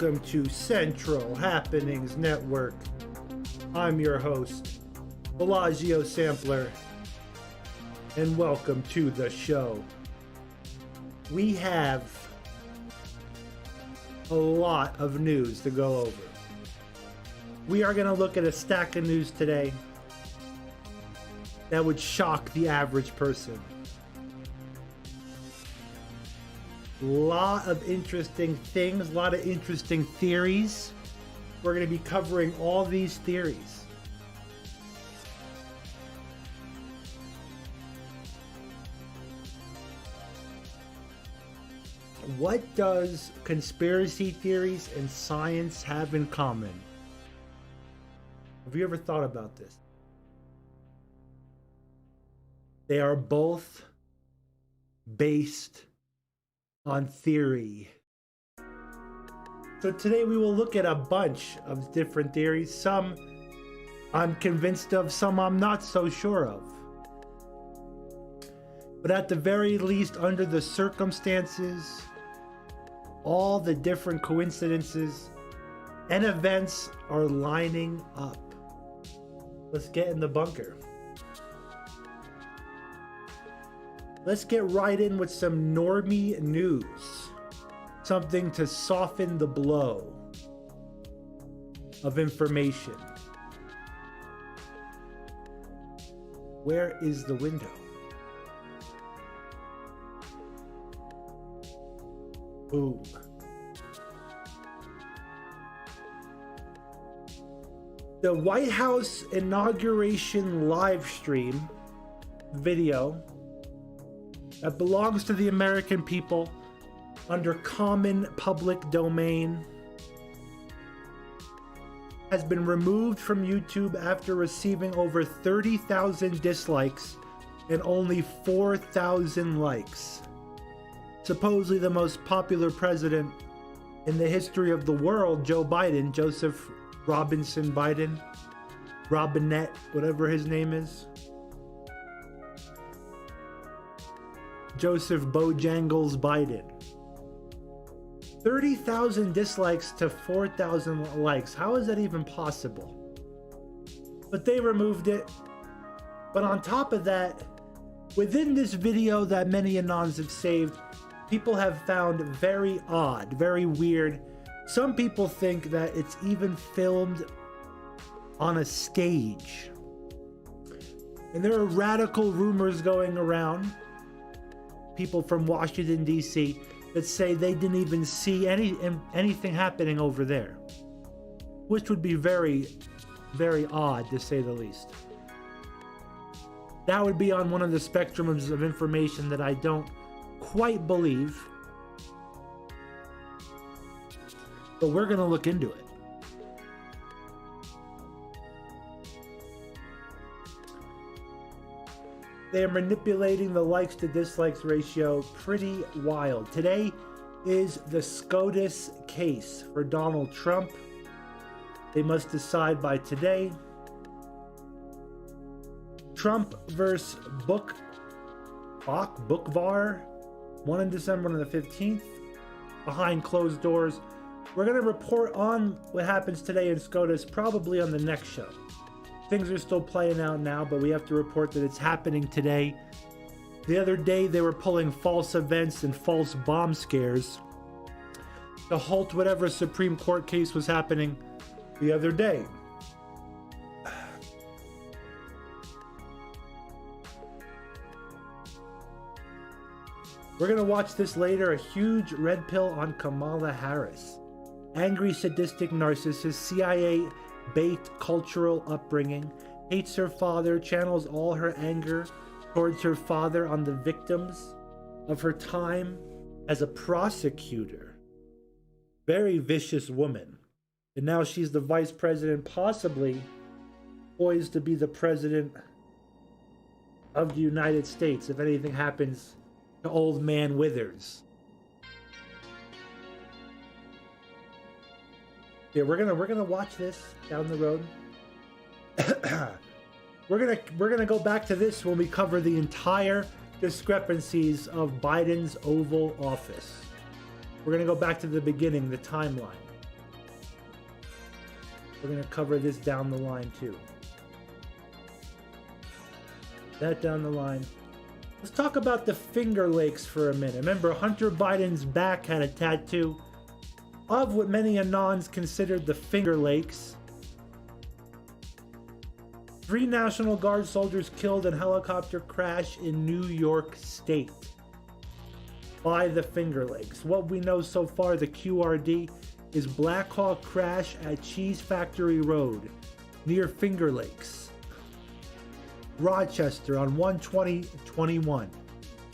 Welcome to Central Happenings Network. I'm your host, Bellagio Sampler, and welcome to the show. We have a lot of news to go over. We are going to look at a stack of news today that would shock the average person. Lot of interesting things, a lot of interesting theories. We're going to be covering all these theories. What does conspiracy theories and science have in common? Have you ever thought about this? They are both based on theory. So today we will look at a bunch of different theories. Some I'm convinced of, some I'm not so sure of. But at the very least, under the circumstances, all the different coincidences and events are lining up. Let's get in the bunker. Let's get right in with some normie news. Something to soften the blow of information. Where is the window? Boom. The White House inauguration live stream video that belongs to the American people under common public domain has been removed from YouTube after receiving over 30,000 dislikes and only 4,000 likes. Supposedly the most popular president in the history of the world, Joe Biden, Joseph Robinson Biden, Robinette, whatever his name is. Joseph Bojangles Biden. 30,000 dislikes to 4,000 likes. How is that even possible? But they removed it. But on top of that, within this video that many Anons have saved, people have found very odd, very weird. Some people think that it's even filmed on a stage. And there are radical rumors going around, people from Washington, D.C., that say they didn't even see anything happening over there. Which would be very, very odd, to say the least. That would be on one of the spectrums of information that I don't quite believe. But we're going to look into it. They are manipulating the likes to dislikes ratio pretty wild. Today is the SCOTUS case for Donald Trump. They must decide by today. Trump versus Bookvar, one in December, one on the 15th, behind closed doors. We're going to report on what happens today in SCOTUS probably on the next show. Things are still playing out now, but we have to report that it's happening today. The other day, they were pulling false events and false bomb scares to halt whatever Supreme Court case was happening the other day. We're going to watch this later. A huge red pill on Kamala Harris. Angry, sadistic narcissist, CIA bait cultural upbringing, hates her father, channels all her anger towards her father on the victims of her time as a prosecutor. Very vicious woman. And now she's the vice president, possibly poised to be the president of the United States if anything happens to old man Withers. Yeah, we're gonna watch this down the road. We're gonna go back to this when we cover the entire discrepancies of Biden's Oval Office. We're gonna go back to the beginning, the timeline. We're going to cover this down the line too. That down the line. Let's talk about the Finger Lakes for a minute. Remember, Hunter Biden's back had a tattoo of what many Anons considered the Finger Lakes. 3 National Guard soldiers killed in helicopter crash in New York State by the Finger Lakes. What we know so far, the QRD, is Black Hawk crash at Cheese Factory Road near Finger Lakes, Rochester on 1/20/21.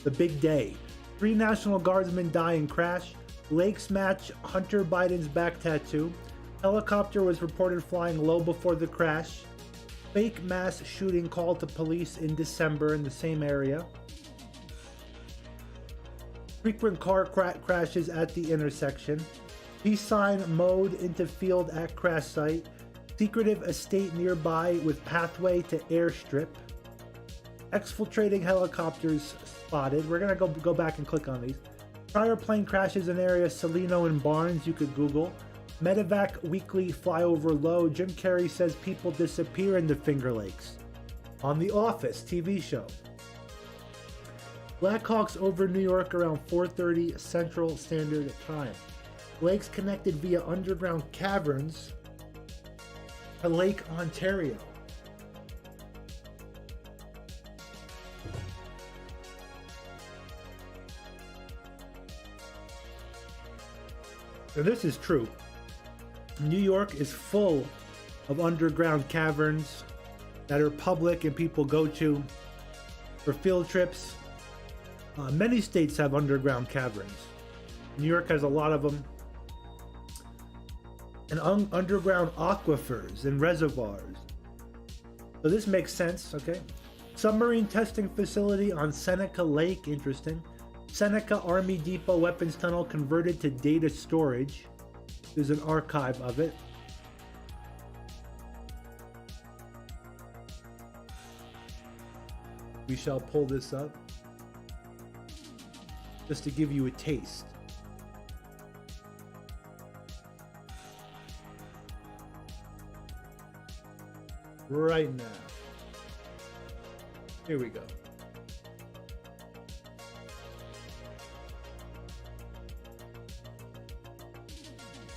The big day. 3 National Guardsmen die in crash. Lakes match Hunter Biden's back tattoo. Helicopter was reported flying low before the crash. Fake mass shooting called to police in December in the same area. Frequent car crashes at the intersection. Peace sign mowed into field at crash site. Secretive estate nearby with pathway to airstrip. Exfiltrating helicopters spotted. We're going to go back and click on these. Prior plane crashes in area Salino and Barnes. You could Google. Medevac weekly flyover low. Jim Carrey says people disappear in the Finger Lakes. On The Office TV show. Blackhawks over New York around 4:30 Central Standard Time. Lakes connected via underground caverns to Lake Ontario. And this is true. New York is full of underground caverns that are public and people go to for field trips. Many states have underground caverns. New York has a lot of them. And underground aquifers and reservoirs. So this makes sense, okay? Submarine testing facility on Seneca Lake, interesting. Seneca Army Depot weapons tunnel converted to data storage. There's an archive of it. We shall pull this up just to give you a taste. Right now. Here we go.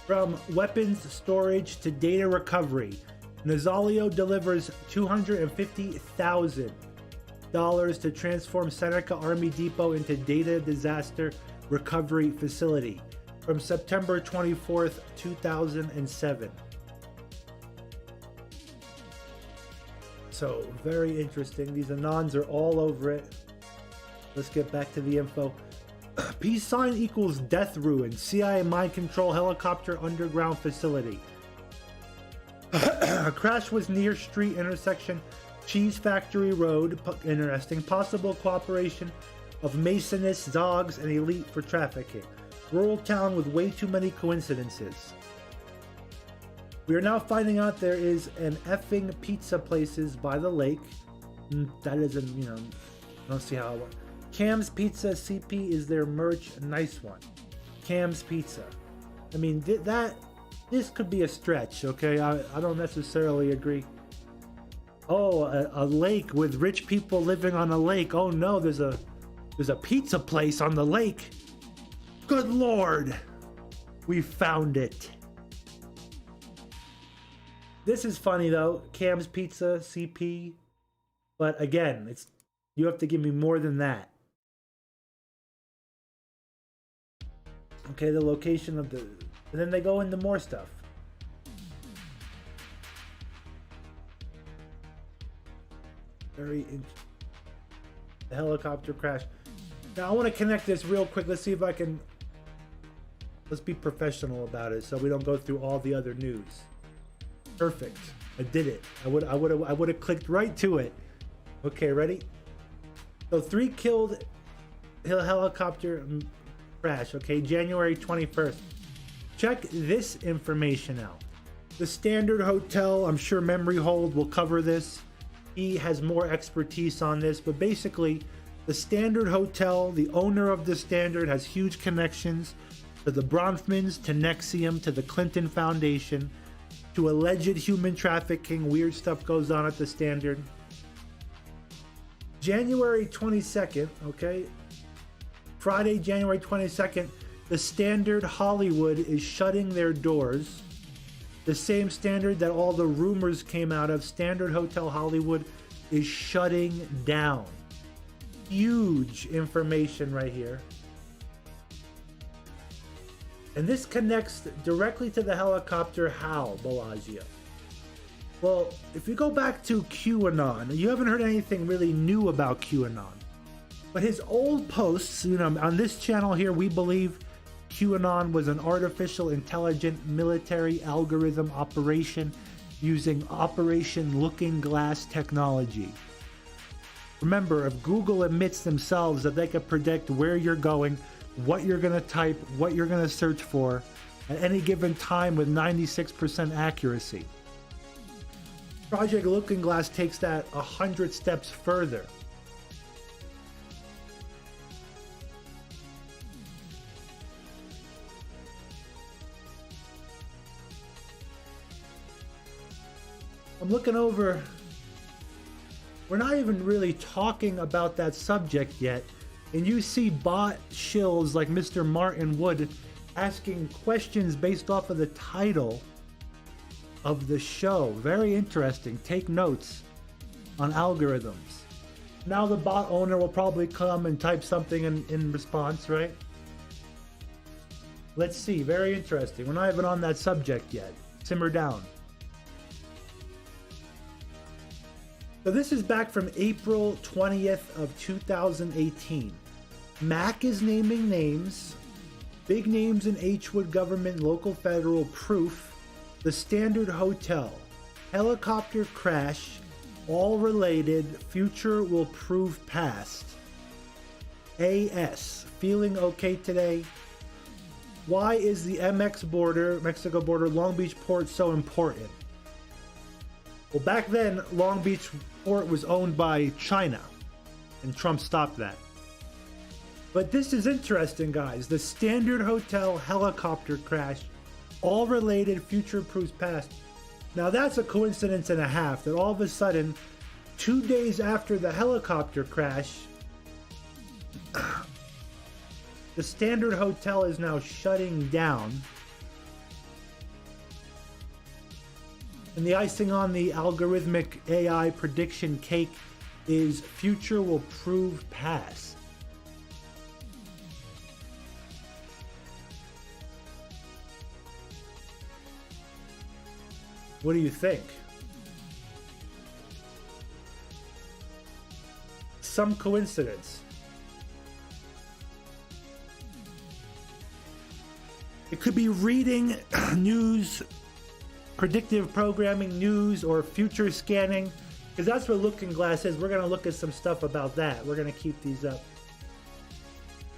From weapons storage to data recovery, Nazaleo delivers $250,000 to transform Seneca Army Depot into data disaster recovery facility from September 24th, 2007. So, very interesting. These Anons are all over it. Let's get back to the info. Peace sign equals death ruin. CIA mind control helicopter underground facility. A crash was near street intersection Cheese Factory Road. Interesting. Possible cooperation of Masonists, Zogs, and elite for trafficking. Rural town with way too many coincidences. We are now finding out there is an effing pizza places by the lake. That isn't, I don't see how it works. Cam's Pizza CP is their merch. Nice one. Cam's Pizza. I mean, this could be a stretch, okay? I don't necessarily agree. Oh, a lake with rich people living on a lake. Oh no, there's a pizza place on the lake. Good Lord. We found it. This is funny though. Cam's Pizza CP. But again, you have to give me more than that. Okay, the location of and then they go into more stuff. The helicopter crash. Now I want to connect this real quick. Let's see if I can. Let's be professional about it, so we don't go through all the other news. Perfect. I did it. I would have clicked right to it. Okay, ready? So 3 killed helicopter crash. Okay, January 21st. Check this information out. The Standard Hotel, I'm sure Memory Hold will cover this. He has more expertise on this, but basically the Standard Hotel, the owner of the Standard, has huge connections to the Bronfmans, to Nexium, to the Clinton Foundation. to alleged human trafficking. Weird stuff goes on at the Standard. January 22nd, okay? Friday, January 22nd, the Standard Hollywood is shutting their doors. The same Standard that all the rumors came out of. Standard Hotel Hollywood is shutting down. Huge information right here. And this connects directly to the helicopter. How, Bellagio? Well, if you go back to QAnon, you haven't heard anything really new about QAnon. But his old posts, you know, on this channel here, we believe QAnon was an artificial intelligent military algorithm operation using Operation Looking Glass technology. Remember, if Google admits themselves that they could predict where you're going, what you're going to type, what you're going to search for at any given time with 96% accuracy, Project Looking Glass takes that 100 steps further. I'm looking over. We're not even really talking about that subject yet. And you see bot shills like Mr. Martin Wood asking questions based off of the title of the show. Very interesting. Take notes on algorithms. Now the bot owner will probably come and type something in response, right? Let's see. Very interesting. We're not even on that subject yet. Simmer down. So this is back from April 20th of 2018. Mac is naming names. Big names in H-Wood government, local, federal, proof. The Standard Hotel. Helicopter crash. All related. Future will prove past. AS. Feeling okay today? Why is the Mexico border, Long Beach port so important? Well, back then, Long Beach port was owned by China, and Trump stopped that. But this is interesting, guys. The Standard Hotel helicopter crash, all related, future proves past. Now that's a coincidence and a half that all of a sudden, 2 days after the helicopter crash, the Standard Hotel is now shutting down. And the icing on the algorithmic AI prediction cake is future will prove past. What do you think? Some coincidence. It could be reading news, predictive programming, news, or future scanning, because that's what Looking Glass is. We're going to look at some stuff about that. We're going to keep these up.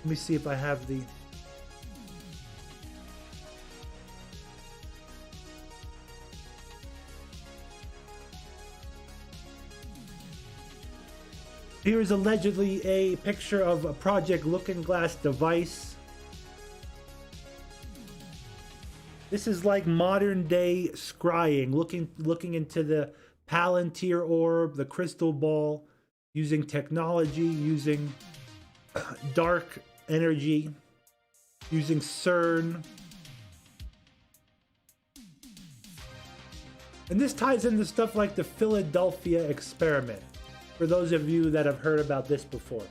Let me see if I have the... Here's allegedly a picture of a Project Looking Glass device. This is like modern day scrying, looking into the Palantir orb, the crystal ball, using technology, using dark energy, using CERN. And this ties into stuff like the Philadelphia experiment, for those of you that have heard about this before.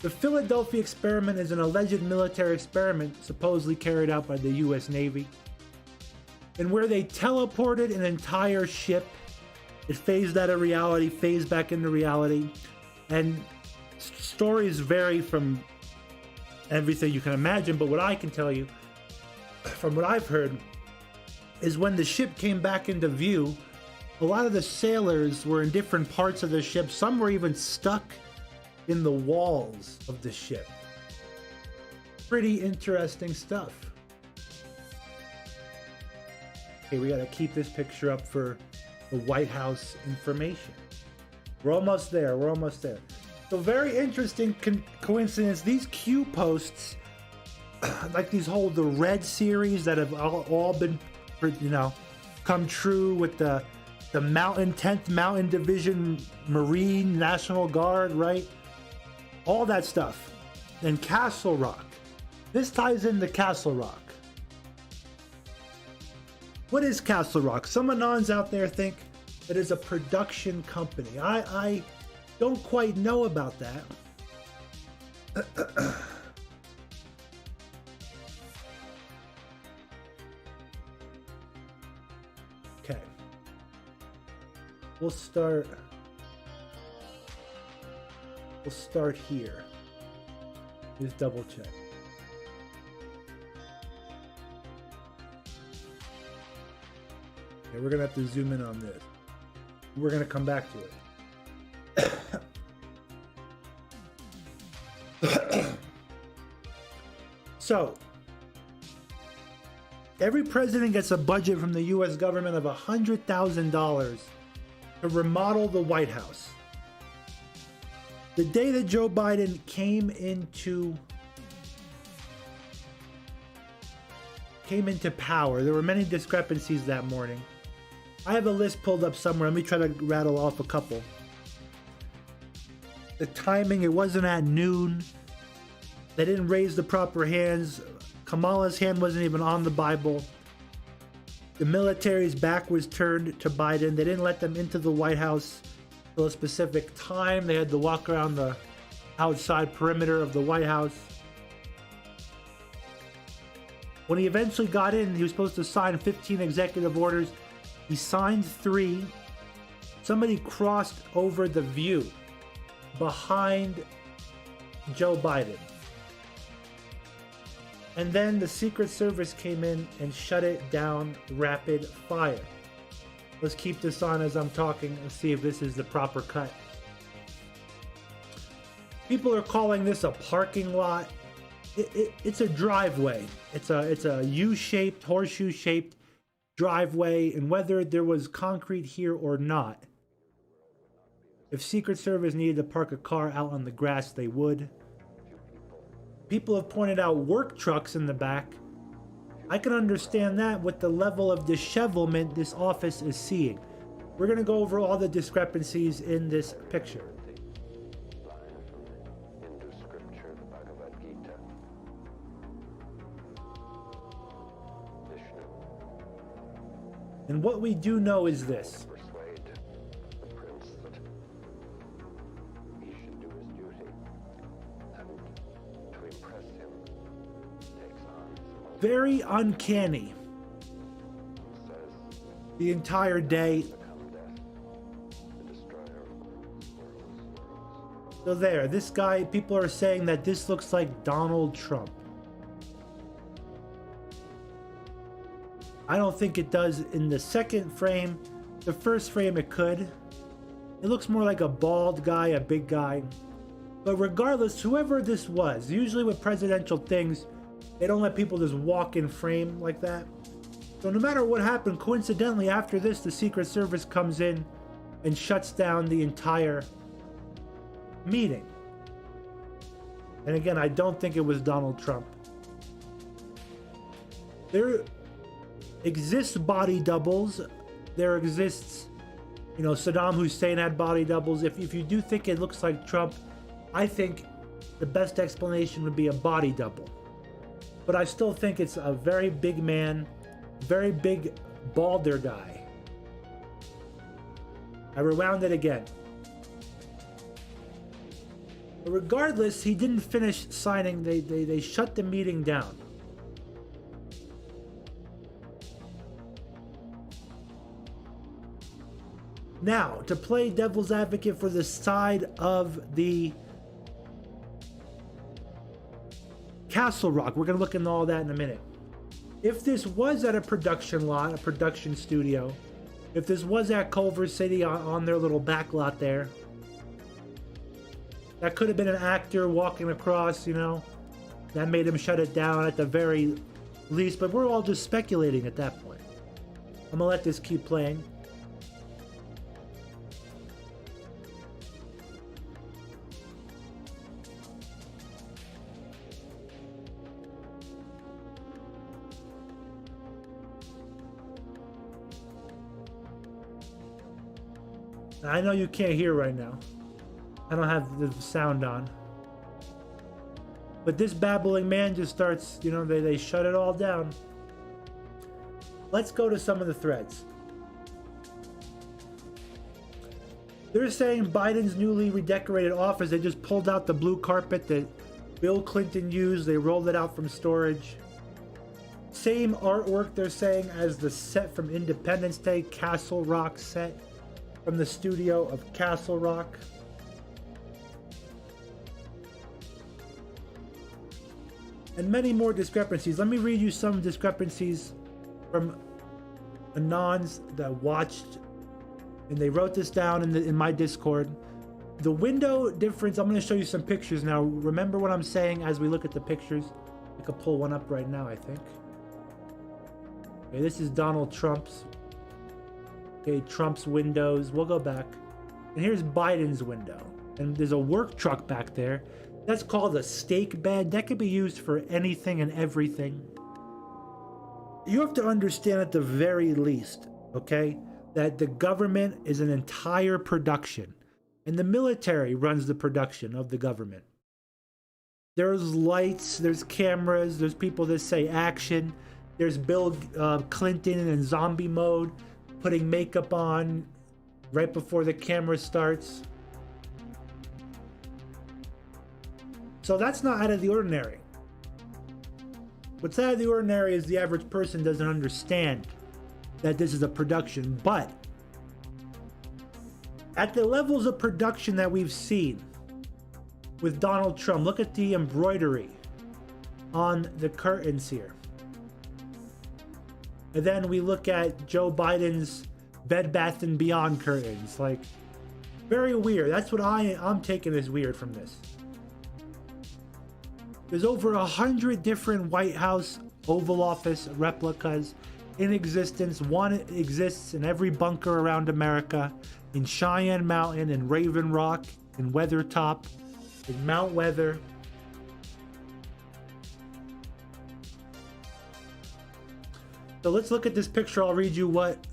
The Philadelphia experiment is an alleged military experiment supposedly carried out by the US Navy, and where they teleported an entire ship. It phased out of reality, phased back into reality, and stories vary from everything you can imagine, but what I can tell you, from what I've heard, is when the ship came back into view, a lot of the sailors were in different parts of the ship. Some were even stuck in the walls of the ship. Pretty interesting stuff. Okay, we gotta keep this picture up for the White House information. We're almost there, we're almost there. So very interesting coincidence. These Q posts, like these the Red series that have all been you know, come true with the mountain 10th Mountain Division Marine National Guard, right? All that stuff. And Castle Rock. This ties into Castle Rock. What is Castle Rock? Some Anons out there think it is a production company. I don't quite know about that. Okay. We'll start here. Just double check. Okay, we're gonna have to zoom in on this. We're gonna come back to it. So, every president gets a budget from the US government of $100,000 to remodel the White House. The day that Joe Biden came into power, there were many discrepancies that morning. I have a list pulled up somewhere. Let me try to rattle off a couple. The timing, it wasn't at noon. They didn't raise the proper hands. Kamala's hand wasn't even on the Bible. The military's back was turned to Biden. They didn't let them into the White House till a specific time. They had to walk around the outside perimeter of the White House. When he eventually got in, he was supposed to sign 15 executive orders. He signed 3. Somebody crossed over the view behind Joe Biden. And then the Secret Service came in and shut it down rapid fire. Let's keep this on as I'm talking and see if this is the proper cut. People are calling this a parking lot. It's a driveway. It's a U-shaped, horseshoe-shaped driveway, and whether there was concrete here or not, if Secret Service needed to park a car out on the grass, they would. People have pointed out work trucks in the back. I can understand that with the level of dishevelment this office is seeing. We're going to go over all the discrepancies in this picture. And what we do know is this. Very uncanny. The entire day. So there, this guy, people are saying that this looks like Donald Trump. I don't think it does in the second frame. The first frame it could. It looks more like a bald guy, a big guy. But regardless, whoever this was, usually with presidential things, they don't let people just walk in frame like that. So no matter what happened, coincidentally, after this, the Secret Service comes in and shuts down the entire meeting. And again, I don't think it was Donald Trump. There exists body doubles. There exists, you know, Saddam Hussein had body doubles. If you do think it looks like Trump, I think the best explanation would be a body double. But I still think it's a very big man, very big balder guy. I rewound it again. But regardless, he didn't finish signing. They shut the meeting down. Now, to play devil's advocate for the side of the Castle Rock, we're going to look into all that in a minute. If this was at a production lot, a production studio, if this was at Culver City on their little back lot there, that could have been an actor walking across, you know, that made him shut it down at the very least, but we're all just speculating at that point. I'm going to let this keep playing. I know you can't hear right now. I don't have the sound on. But this babbling man just starts, you know, they shut it all down. Let's go to some of the threads. They're saying Biden's newly redecorated office, they just pulled out the blue carpet that Bill Clinton used. They rolled it out from storage. Same artwork, they're saying, as the set from Independence Day, Castle Rock set from the studio of Castle Rock. And many more discrepancies. Let me read you some discrepancies from Anons that watched, and they wrote this down in my Discord. The window difference, I'm going to show you some pictures now. Remember what I'm saying as we look at the pictures. I could pull one up right now, I think. Okay, this is Donald Trump's. Okay, Trump's windows. We'll go back. And here's Biden's window. And there's a work truck back there. That's called a stake bed. That could be used for anything and everything. You have to understand at the very least, okay, that the government is an entire production. And the military runs the production of the government. There's lights, there's cameras, there's people that say action. There's Bill Clinton in zombie mode, putting makeup on right before the camera starts. So that's not out of the ordinary. What's out of the ordinary is the average person doesn't understand that this is a production. But at the levels of production that we've seen with Donald Trump, look at the embroidery on the curtains here. And then we look at Joe Biden's Bed Bath & Beyond curtains. Like, very weird. That's what I'm taking as weird from this. There's over 100 different White House Oval Office replicas in existence. One exists in every bunker around America, in Cheyenne Mountain, in Raven Rock, in Weathertop, in Mount Weather. So let's look at this picture. I'll read you what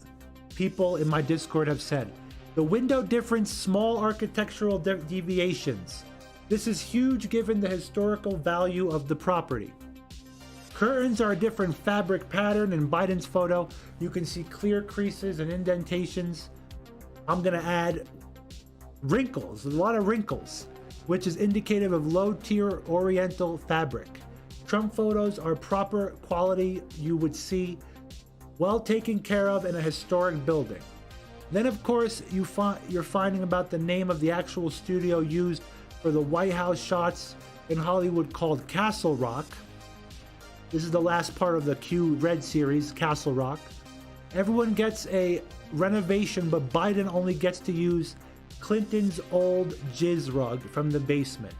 people in my Discord have said. The window difference, small architectural deviations. This is huge given the historical value of the property. Curtains are a different fabric pattern. In Biden's photo, you can see clear creases and indentations. I'm gonna add wrinkles, a lot of wrinkles, which is indicative of low-tier Oriental fabric. Trump photos are proper quality you would see, well taken care of in a historic building. Then of course you're finding about the name of the actual studio used for the White House shots in Hollywood called Castle Rock. This is the last part of the Q Red series, Castle Rock. Everyone gets a renovation, but Biden only gets to use Clinton's old jizz rug from the basement.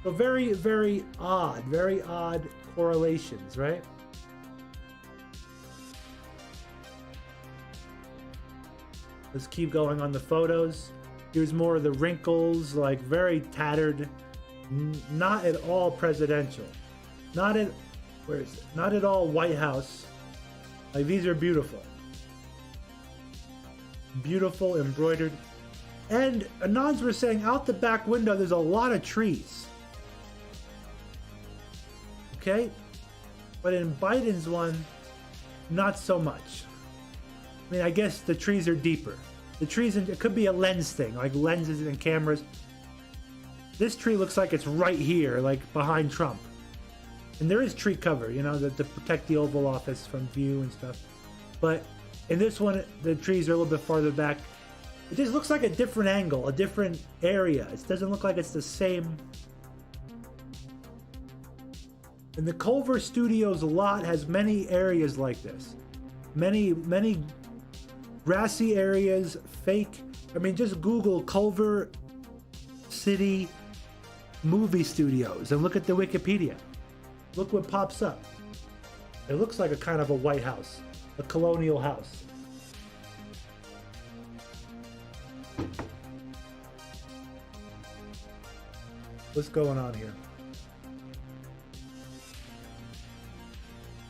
So very, very odd correlations, right? Let's keep going on the photos. Here's more of the wrinkles, like very tattered, not at all presidential. Not at all White House. Like, these are beautiful. Beautiful, embroidered. And Anons were saying out the back window there's a lot of trees. Okay? But in Biden's one, not so much. I mean, I guess the trees are deeper. The trees, it could be a lens thing, like lenses and cameras. This tree looks like it's right here, like behind Trump. And there is tree cover, you know, to protect the Oval Office from view and stuff. But in this one, the trees are a little bit farther back. It just looks like a different angle, a different area. It doesn't look like it's the same. And the Culver Studios lot has many areas like this. Many grassy areas, fake. I mean, just Google Culver City movie studios and look at the Wikipedia. Look what pops up. It looks like a kind of a White House, a colonial house. What's going on here?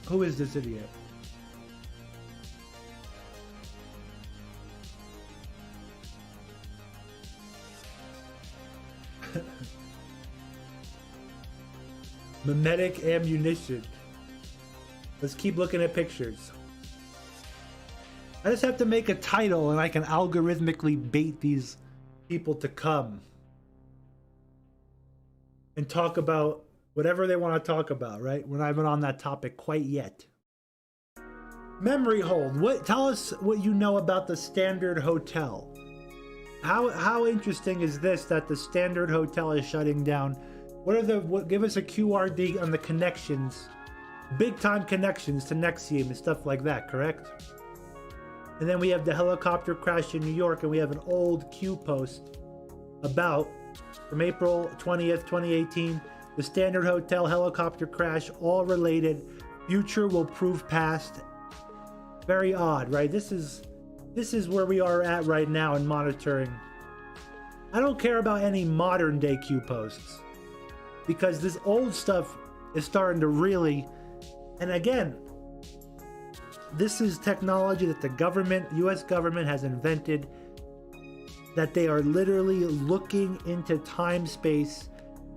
Who is this idiot? Mimetic ammunition. Let's keep looking at pictures. I just have to make a title and I can algorithmically bait these people to come and talk about whatever they want to talk about, right? We're not even on that topic quite yet. Memory hold. Tell us what you know about the Standard Hotel. How interesting is this that the Standard Hotel is shutting down? Give us a QRD on the connections, big time connections to Nexium and stuff like that, correct? And then we have the helicopter crash in New York, and we have an old Q post from April 20th, 2018. The Standard Hotel helicopter crash, all related. Future will prove past. Very odd, right? This is where we are at right now in monitoring. I don't care about any modern day Q posts because this old stuff is starting to really, and again, this is technology that the government, US government, has invented, that they are literally looking into time space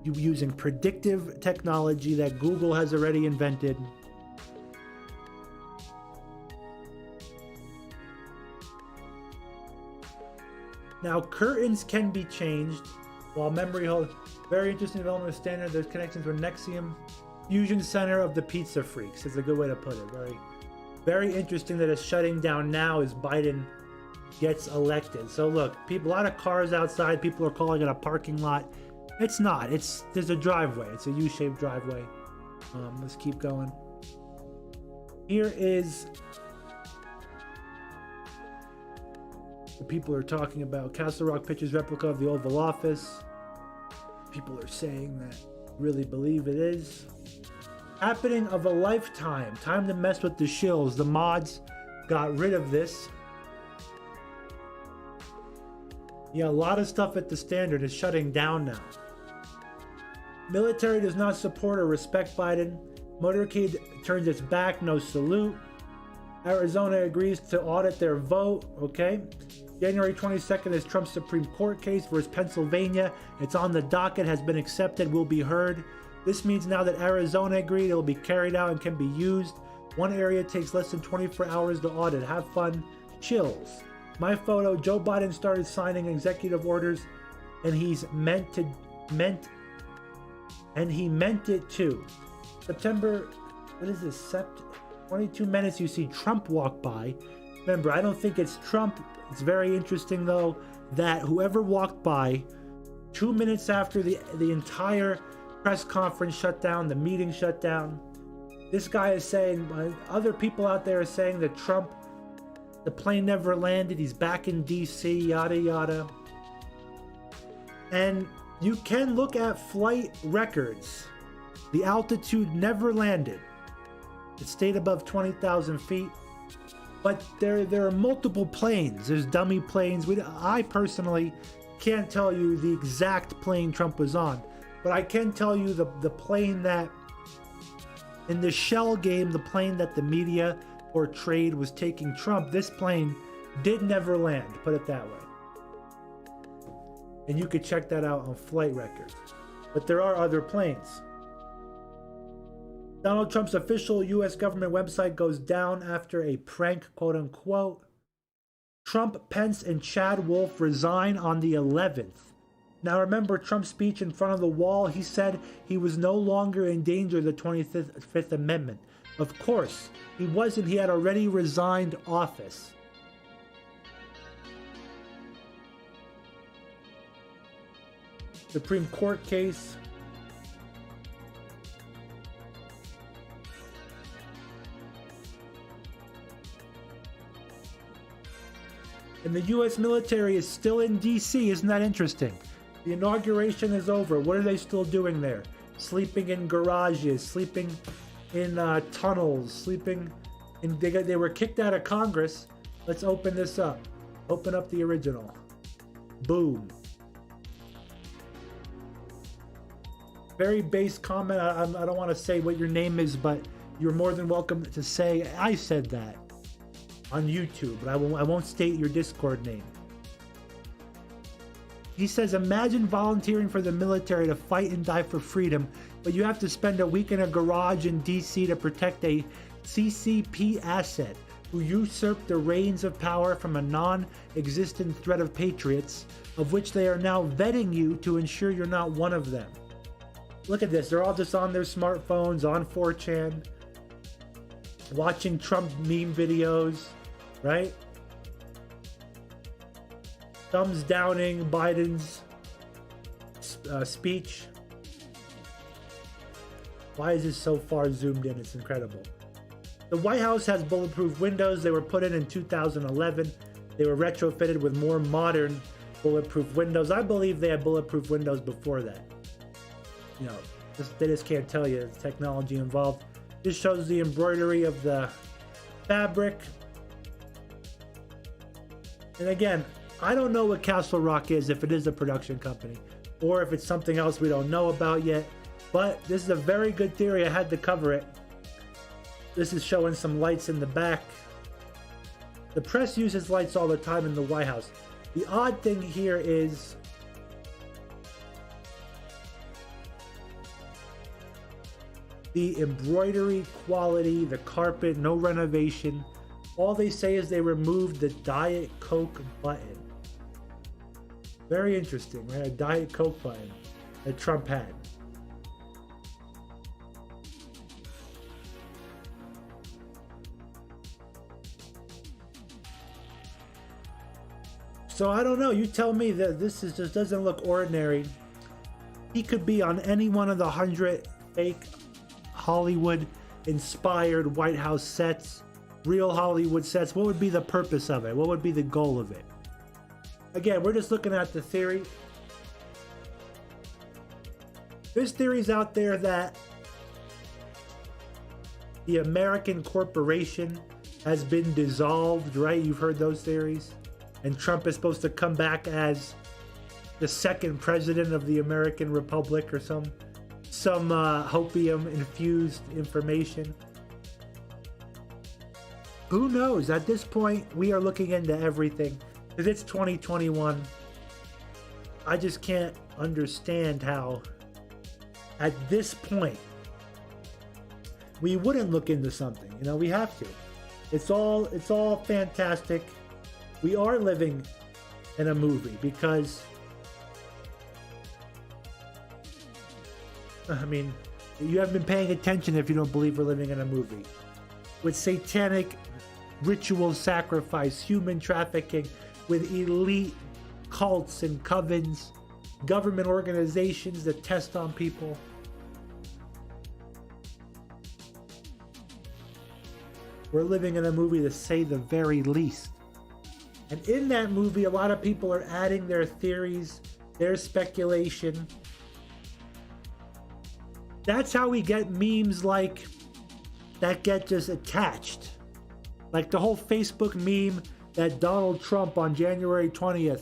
using predictive technology that Google has already invented. Now, curtains can be changed while memory hold. Very interesting development of Standard. There's connections with Nexium. Fusion center of the pizza freaks is a good way to put it. Very interesting that it's shutting down now as Biden gets elected. So look, a lot of cars outside. People are calling it a parking lot. It's not. There's a driveway. It's a U-shaped driveway. Let's keep going. Here is what people are talking about. Castle Rock Pictures replica of the Oval Office. People are saying that really believe it is. Happening of a lifetime. Time to mess with the shills. The mods got rid of this. Yeah, a lot of stuff at the Standard is shutting down now. Military does not support or respect Biden. Motorcade turns its back, no salute. Arizona agrees to audit their vote. Okay. January 22nd is Trump's Supreme Court case versus Pennsylvania. It's on the docket, has been accepted, will be heard. This means now that Arizona agreed, it will be carried out and can be used. One area takes less than 24 hours to audit. Have fun. Chills. My photo, Joe Biden started signing executive orders and he meant it too. September, what is this? 22 minutes you see Trump walk by. Remember, I don't think it's Trump. It's very interesting though that whoever walked by 2 minutes after the entire press conference shut down, the meeting shut down, this guy is saying, other people out there are saying that Trump, the plane never landed, he's back in DC, yada yada. And you can look at flight records. The altitude never landed. It stayed above 20,000 feet. But there are multiple planes. There's dummy planes. I personally can't tell you the exact plane Trump was on. But I can tell you the plane that, in the shell game, the plane that the media portrayed was taking Trump, this plane did never land, put it that way. And you could check that out on flight records. But there are other planes. Donald Trump's official U.S. government website goes down after a prank, quote unquote. Trump, Pence, and Chad Wolf resign on the 11th. Now remember Trump's speech in front of the wall, he said he was no longer in danger of the 25th Amendment. Of course, he wasn't. He had already resigned office. Supreme Court case. And the U.S. military is still in D.C. Isn't that interesting? The inauguration is over. What are they still doing there? Sleeping in garages, sleeping in tunnels, sleeping in... They were kicked out of Congress. Let's open this up. Open up the original. Boom. Very base comment. I don't want to say what your name is, but you're more than welcome to say I said that on YouTube, but I won't state your Discord name. He says, imagine volunteering for the military to fight and die for freedom, but you have to spend a week in a garage in DC to protect a CCP asset who usurped the reins of power from a non-existent threat of patriots, of which they are now vetting you to ensure you're not one of them. Look at this. They're all just on their smartphones, on 4chan, watching Trump meme videos, right? Thumbs downing Biden's speech. Why is this so far zoomed in? It's incredible. The White House has bulletproof windows. They were put in 2011. They were retrofitted with more modern bulletproof windows. I believe they had bulletproof windows before that. You know, they just can't tell you the technology involved. This shows the embroidery of the fabric. And again, I don't know what Castle Rock is, if it is a production company or if it's something else we don't know about yet. But this is a very good theory. I had to cover it. This is showing some lights in the back. The press uses lights all the time in the White House. The odd thing here is the embroidery quality, the carpet, no renovation. All they say is they removed the Diet Coke button. Very interesting, right? A Diet Coke button that Trump had. So I don't know. You tell me that this is just doesn't look ordinary. He could be on any one of the 100 fake Hollywood-inspired White House sets, real Hollywood sets. What would be the purpose of it? What would be the goal of it? Again, we're just looking at the theory. There's theories out there that the American corporation has been dissolved, right? You've heard those theories. And Trump is supposed to come back as the second president of the American Republic or some hopium-infused information. Who knows? At this point, we are looking into everything. Because it's 2021. I just can't understand how, at this point, we wouldn't look into something. You know, we have to. It's all fantastic. We are living in a movie because, I mean, you haven't been paying attention if you don't believe we're living in a movie. With satanic ritual sacrifice, human trafficking, with elite cults and covens, government organizations that test on people. We're living in a movie, to say the very least. And in that movie, a lot of people are adding their theories, their speculation. That's how we get memes like that get just attached. Like the whole Facebook meme that Donald Trump on January 20th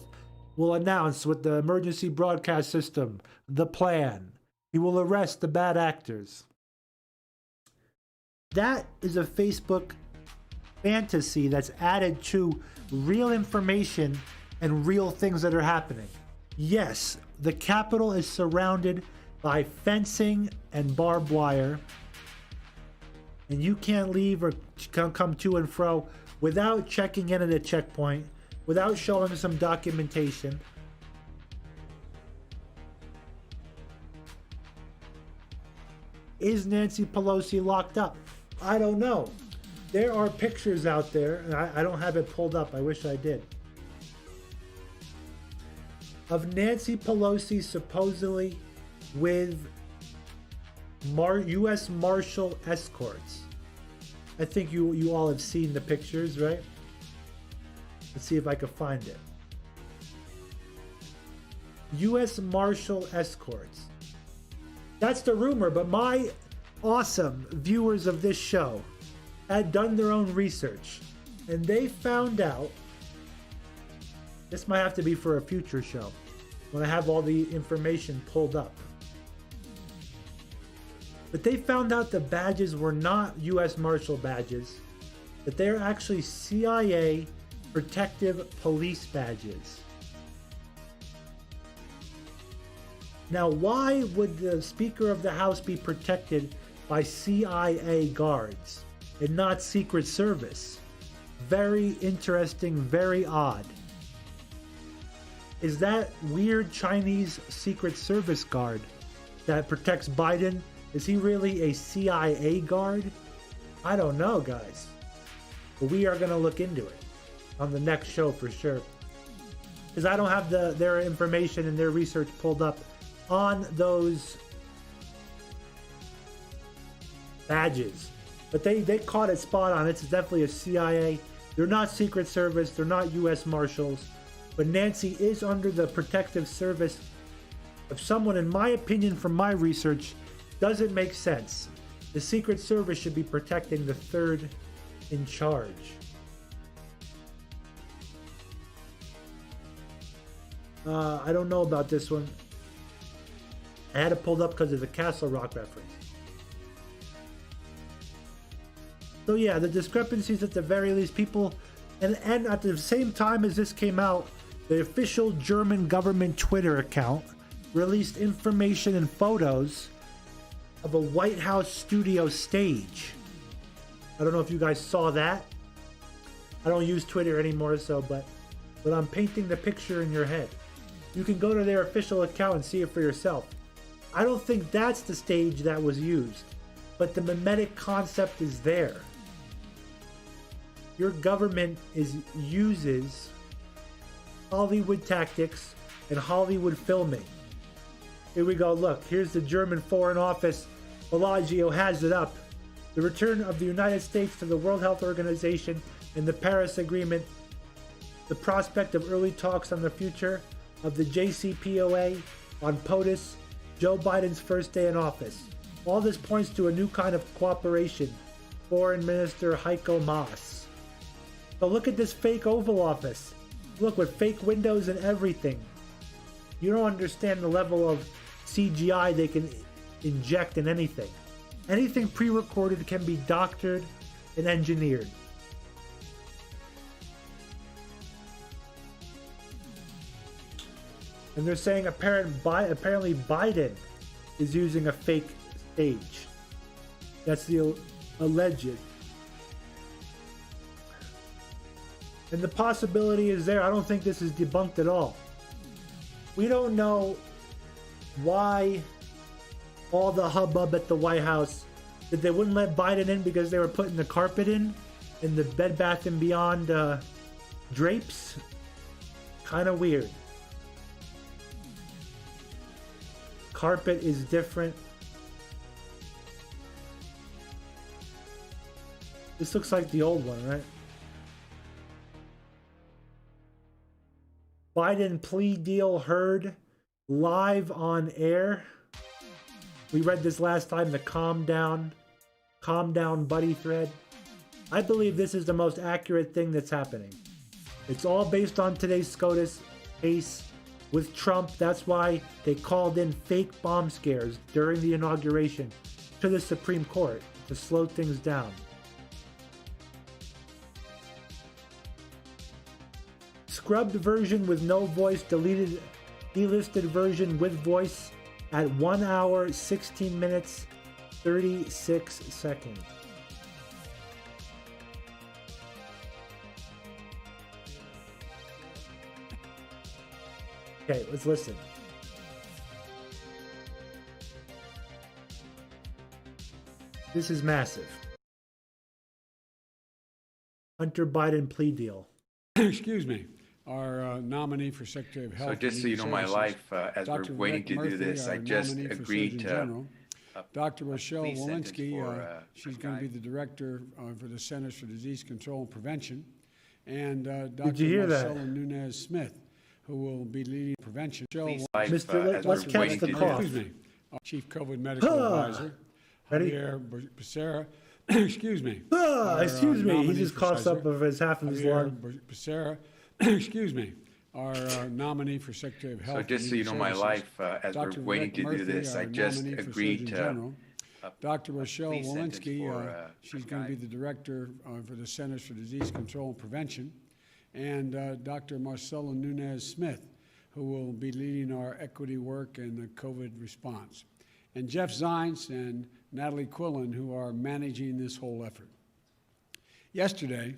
will announce with the emergency broadcast system, the plan. He will arrest the bad actors. That is a Facebook fantasy that's added to real information and real things that are happening. Yes, the Capitol is surrounded by fencing and barbed wire, and you can't leave or come to and fro without checking in at a checkpoint, without showing some documentation. Is Nancy Pelosi locked up? I don't know. There are pictures out there, and I don't have it pulled up. I wish I did. Of Nancy Pelosi supposedly with U.S. Marshal escorts. I think you all have seen the pictures, right? Let's see if I can find it. U.S. Marshal escorts. That's the rumor, but my awesome viewers of this show had done their own research, and they found out, this might have to be for a future show, when I have all the information pulled up. But they found out the badges were not U.S. Marshal badges, that they're actually CIA protective police badges. Now, why would the Speaker of the House be protected by CIA guards and not Secret Service? Very interesting, very odd. Is that weird Chinese Secret Service guard that protects Biden? Is he really a CIA guard? I don't know, guys. But we are going to look into it on the next show for sure. Because I don't have their information and their research pulled up on those badges. But they caught it spot on. It's definitely a CIA. They're not Secret Service. They're not U.S. Marshals. But Nancy is under the protective service of someone, in my opinion, from my research, doesn't make sense. The Secret Service should be protecting the third in charge. I don't know about this one. I had it pulled up because of the Castle Rock reference. So yeah, the discrepancies at the very least, people, and at the same time as this came out, the official German government Twitter account released information and photos of a White House studio stage. I don't know if you guys saw that. I don't use Twitter anymore, but I'm painting the picture in your head. You can go to their official account and see it for yourself. I don't think that's the stage that was used, but the mimetic concept is there. Your government uses Hollywood tactics and Hollywood filming. Here we go. Look, here's the German Foreign Office. Bellagio has it up. The return of the United States to the World Health Organization and the Paris Agreement. The prospect of early talks on the future of the JCPOA on POTUS. Joe Biden's first day in office. All this points to a new kind of cooperation. Foreign Minister Heiko Maas. So look at this fake Oval Office. Look, with fake windows and everything. You don't understand the level of CGI they can inject in anything. Anything pre-recorded can be doctored and engineered. And they're saying apparently Biden is using a fake stage. That's the alleged. And the possibility is there. I don't think this is debunked at all. We don't know why all the hubbub at the White House, that they wouldn't let Biden in because they were putting the carpet in and the Bed Bath & Beyond drapes. Kind of weird. Carpet is different. This looks like the old one, right? Biden plea deal heard live on air. We read this last time, the calm down buddy thread. I believe this is the most accurate thing that's happening. It's all based on today's SCOTUS case with Trump. That's why they called in fake bomb scares during the inauguration to the Supreme Court to slow things down. Scrubbed version with no voice, delisted version with voice at 1 hour, 16 minutes, 36 seconds. Okay, let's listen. This is massive. Hunter Biden plea deal. Excuse me. Our nominee for Secretary of Health. So just so you know my life, as we're waiting to do this, I just agreed to Dr. Rochelle Walensky, she's going to be the director for the Centers for Disease Control and Prevention, and Dr. Marcelo Nunez-Smith, who will be leading prevention. Mr. Let's catch the cough. Excuse me. Chief COVID Medical Advisor, Javier Becerra. Excuse me. Excuse me. He just coughs up of his half of his lung. Becerra. Excuse me. Our nominee for Secretary of Health. So just so you know my life, as we're waiting to do this, I just agreed to Dr. Rochelle Walensky, she's going to be the director for the Centers for Disease Control and Prevention, and Dr. Marcelo Nunez-Smith, who will be leading our equity work in the COVID response, and Jeff Zients and Natalie Quillen, who are managing this whole effort. Yesterday,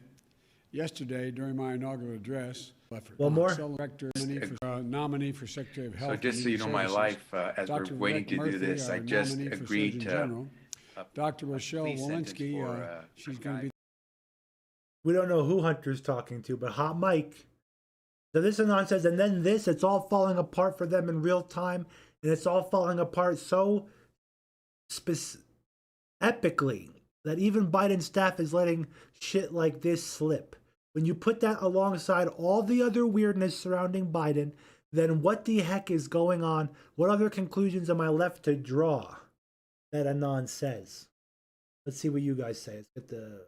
during my inaugural address, one more nominee for Secretary of Health. So just so you know my life, as we're waiting to do this, I just agreed to Dr. Rochelle Walensky, she's going to be. We don't know who Hunter's talking to, but Hot Mike. So this Anon says, and then this, it's all falling apart for them in real time, and it's all falling apart so epically that even Biden's staff is letting shit like this slip. When you put that alongside all the other weirdness surrounding Biden, then what the heck is going on? What other conclusions am I left to draw? That Anon says. Let's see what you guys say. Let's get the...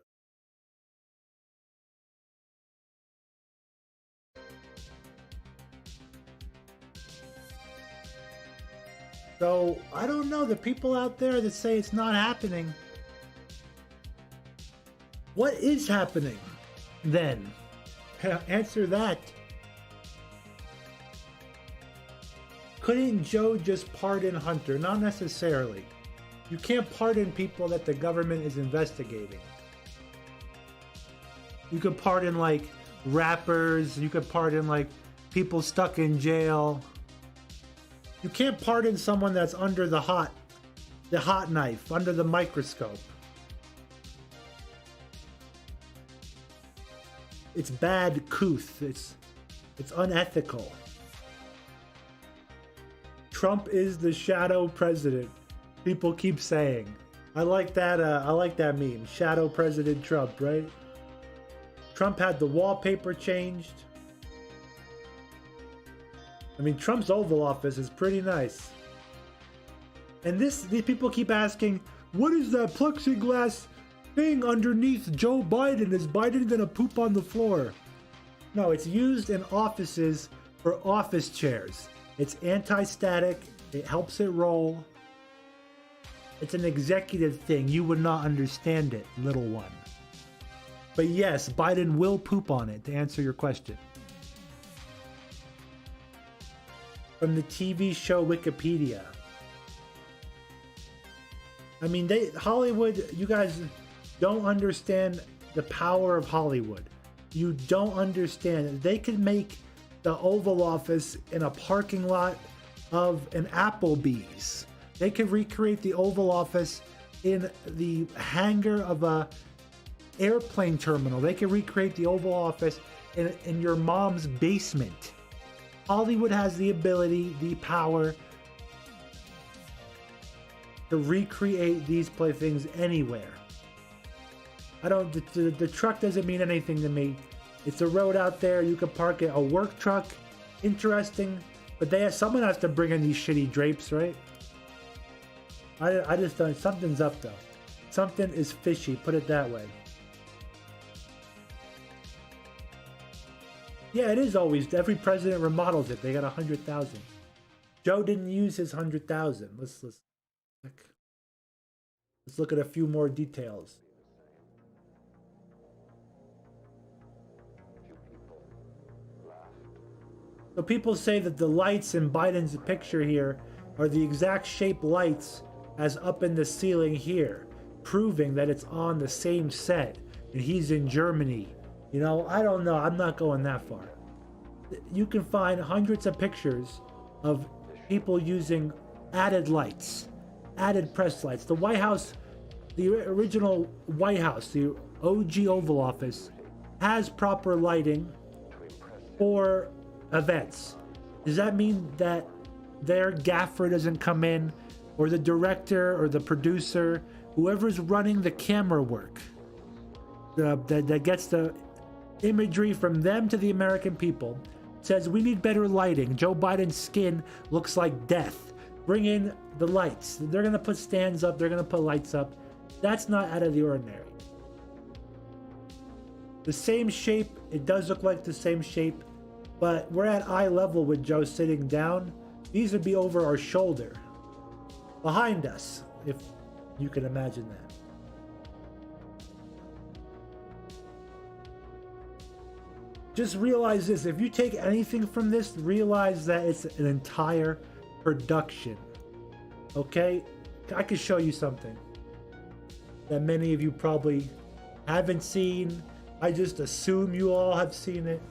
So, I don't know, the people out there that say it's not happening. What is happening then? Answer that. Couldn't Joe just pardon Hunter? Not necessarily. You can't pardon people that the government is investigating. You could pardon like rappers, you could pardon like people stuck in jail. You can't pardon someone that's under the hot knife, under the microscope. It's bad couth. It's unethical. Trump is the shadow president. People keep saying. I like that meme. Shadow President Trump, right? Trump had the wallpaper changed. I mean, Trump's Oval Office is pretty nice. And these people keep asking, what is that plexiglass thing underneath Joe Biden? Is Biden gonna poop on the floor? No, it's used in offices for office chairs. It's anti-static. It helps it roll. It's an executive thing. You would not understand it, little one. But yes, Biden will poop on it, to answer your question. From the TV show Wikipedia. I mean, Hollywood, you guys don't understand the power of Hollywood. You don't understand. They could make the Oval Office in a parking lot of an Applebee's. They could recreate the Oval Office in the hangar of a airplane terminal. They could recreate the Oval Office in your mom's basement. Hollywood has the ability, the power to recreate these playthings anywhere. The truck doesn't mean anything to me. It's a road out there. You could park it. A work truck, interesting. But someone has to bring in these shitty drapes, right? I just don't. Something's up though. Something is fishy. Put it that way. Yeah, it is always. Every president remodels it. They got 100,000. Joe didn't use his 100,000. Let's look at a few more details. So people say that the lights in Biden's picture here are the exact shape lights as up in the ceiling here, proving that it's on the same set and he's in Germany. You know, I don't know. I'm not going that far. You can find hundreds of pictures of people using added lights, added press lights. The White House, the original White House, the OG Oval Office, has proper lighting for events. Does that mean that their gaffer doesn't come in, or the director or the producer, whoever's running the camera work, that gets the imagery from them to the American people, says we need better lighting. Joe Biden's skin looks like death. Bring in the lights. They're going to put stands up. They're going to put lights up. That's not out of the ordinary. The same shape. It does look like the same shape, but we're at eye level with Joe sitting down. These would be over our shoulder, behind us, if you can imagine that. just realize this. If you take anything from this, realize that it's an entire production. Okay? I could show you something that many of you probably haven't seen. I just assume you all have seen it.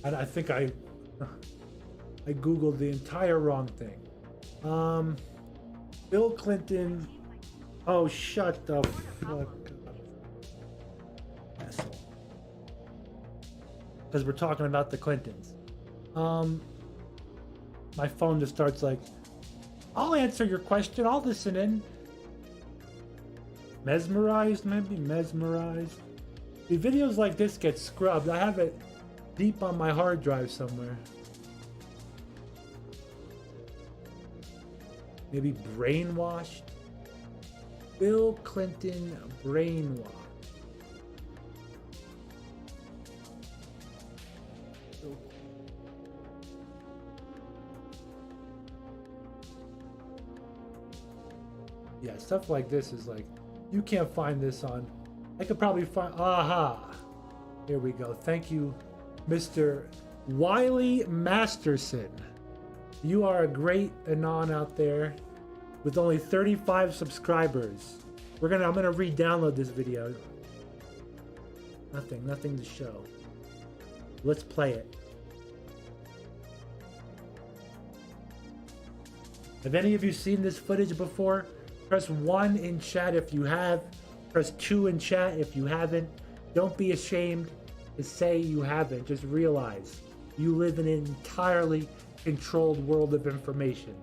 I think I Googled the entire wrong thing. Bill Clinton. Oh, shut the fuck up. Asshole. Because we're talking about the Clintons. My phone just starts like, I'll answer your question. I'll listen in. Mesmerized, maybe? Mesmerized. The videos like this get scrubbed. I have it deep on my hard drive somewhere. Maybe brainwashed? Bill Clinton brainwashed. Yeah, stuff like this is like, you can't find this on, I could probably find, aha. Here we go. Thank you, Mr. Wiley Masterson. You are a great Anon out there with only 35 subscribers. I'm gonna re-download this video. Nothing to show. Let's play it. Have any of you seen this footage before? Press 1 in chat if you have. Press 2 in chat if you haven't. Don't be ashamed to say you haven't. Just realize you live in an entirely controlled world of information.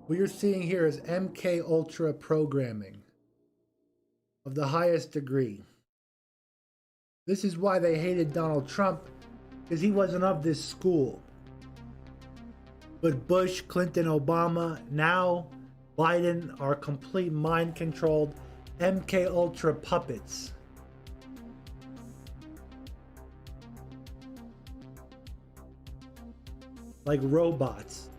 What you're seeing here is MK Ultra programming of the highest degree. This is why they hated Donald Trump, because he wasn't of this school. But Bush, Clinton, Obama, now Biden are complete mind-controlled MK Ultra puppets. Like robots.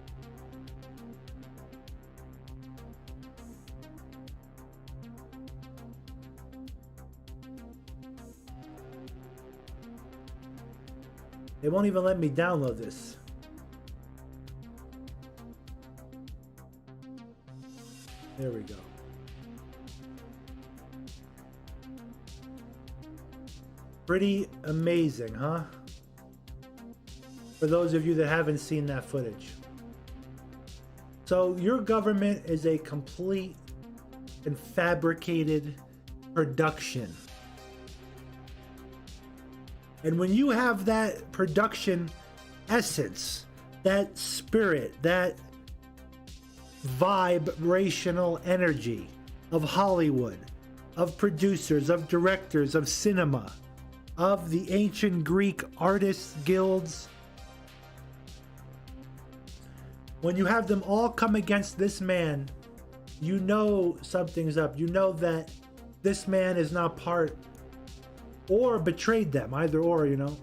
They won't even let me download this. There we go. Pretty amazing, huh? For those of you that haven't seen that footage. So your government is a complete and fabricated production. And when you have that production essence, that spirit, that vibrational energy of Hollywood, of producers, of directors, of cinema, of the ancient Greek artists guilds, when you have them all come against this man, you know something's up. You know that this man is not part or betrayed them, either or, you know.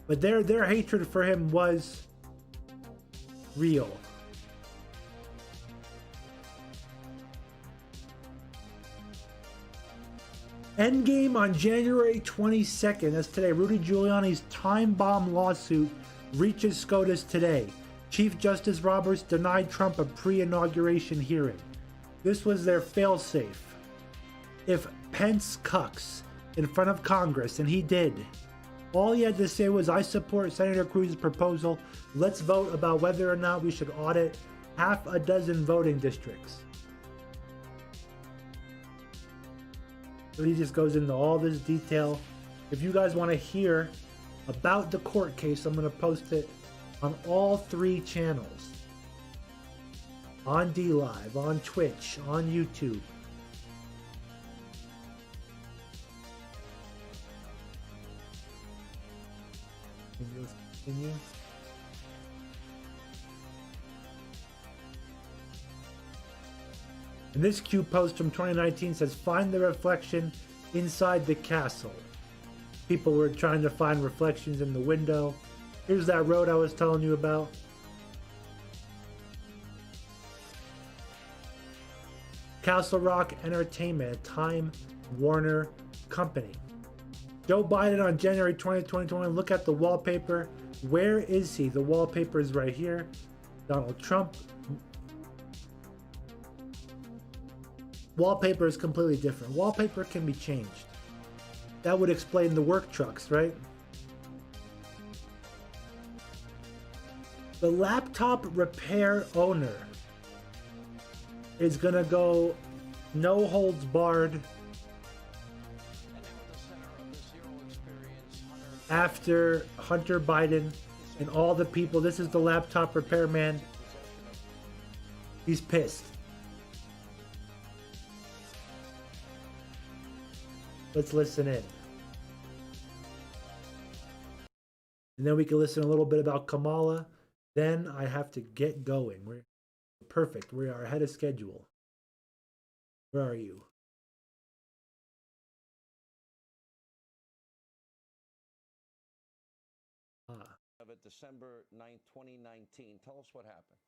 But their hatred for him was real. Endgame on January 22nd, that's today. Rudy Giuliani's time bomb lawsuit reaches SCOTUS today. Chief Justice Roberts denied Trump a pre-inauguration hearing. This was their failsafe. If Pence cucks in front of Congress, and he did, all he had to say was, I support Senator Cruz's proposal. Let's vote about whether or not we should audit half a dozen voting districts. So he just goes into all this detail. If you guys want to hear about the court case, I'm going to post it on all 3 channels. On DLive, on Twitch, on YouTube. Continue. And this Q post from 2019 says, find the reflection inside the castle. People were trying to find reflections in the window. Here's that road I was telling you about. Castle Rock Entertainment, a Time Warner company. Joe Biden on January 20, 2021. Look at the wallpaper. Where is he? The wallpaper is right here. Donald Trump. Wallpaper is completely different. Wallpaper can be changed. That would explain the work trucks, right? The laptop repair owner is gonna go no holds barred after Hunter Biden and all the people. This is the laptop repairman. He's pissed. Let's listen in. And then we can listen a little bit about Kamala. Then I have to get going. We're perfect. We are ahead of schedule. Where are you? Of it, December 9th, 2019. Tell us what happened.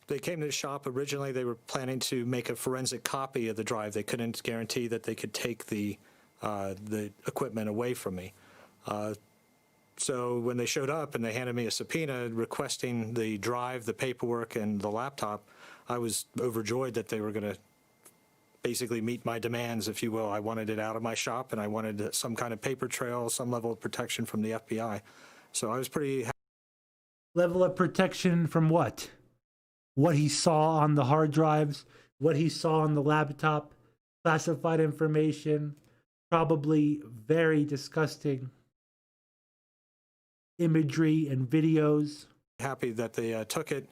They came to the shop. Originally, they were planning to make a forensic copy of the drive. They couldn't guarantee that they could take the equipment away from me. So when they showed up and they handed me a subpoena requesting the drive, the paperwork, and the laptop, I was overjoyed that they were going to basically meet my demands, if you will. I wanted it out of my shop, and I wanted some kind of paper trail, some level of protection from the FBI. So I was pretty happy. Level of protection from what? What he saw on the hard drives, what he saw on the laptop, classified information, probably very disgusting imagery and videos. Happy that they took it.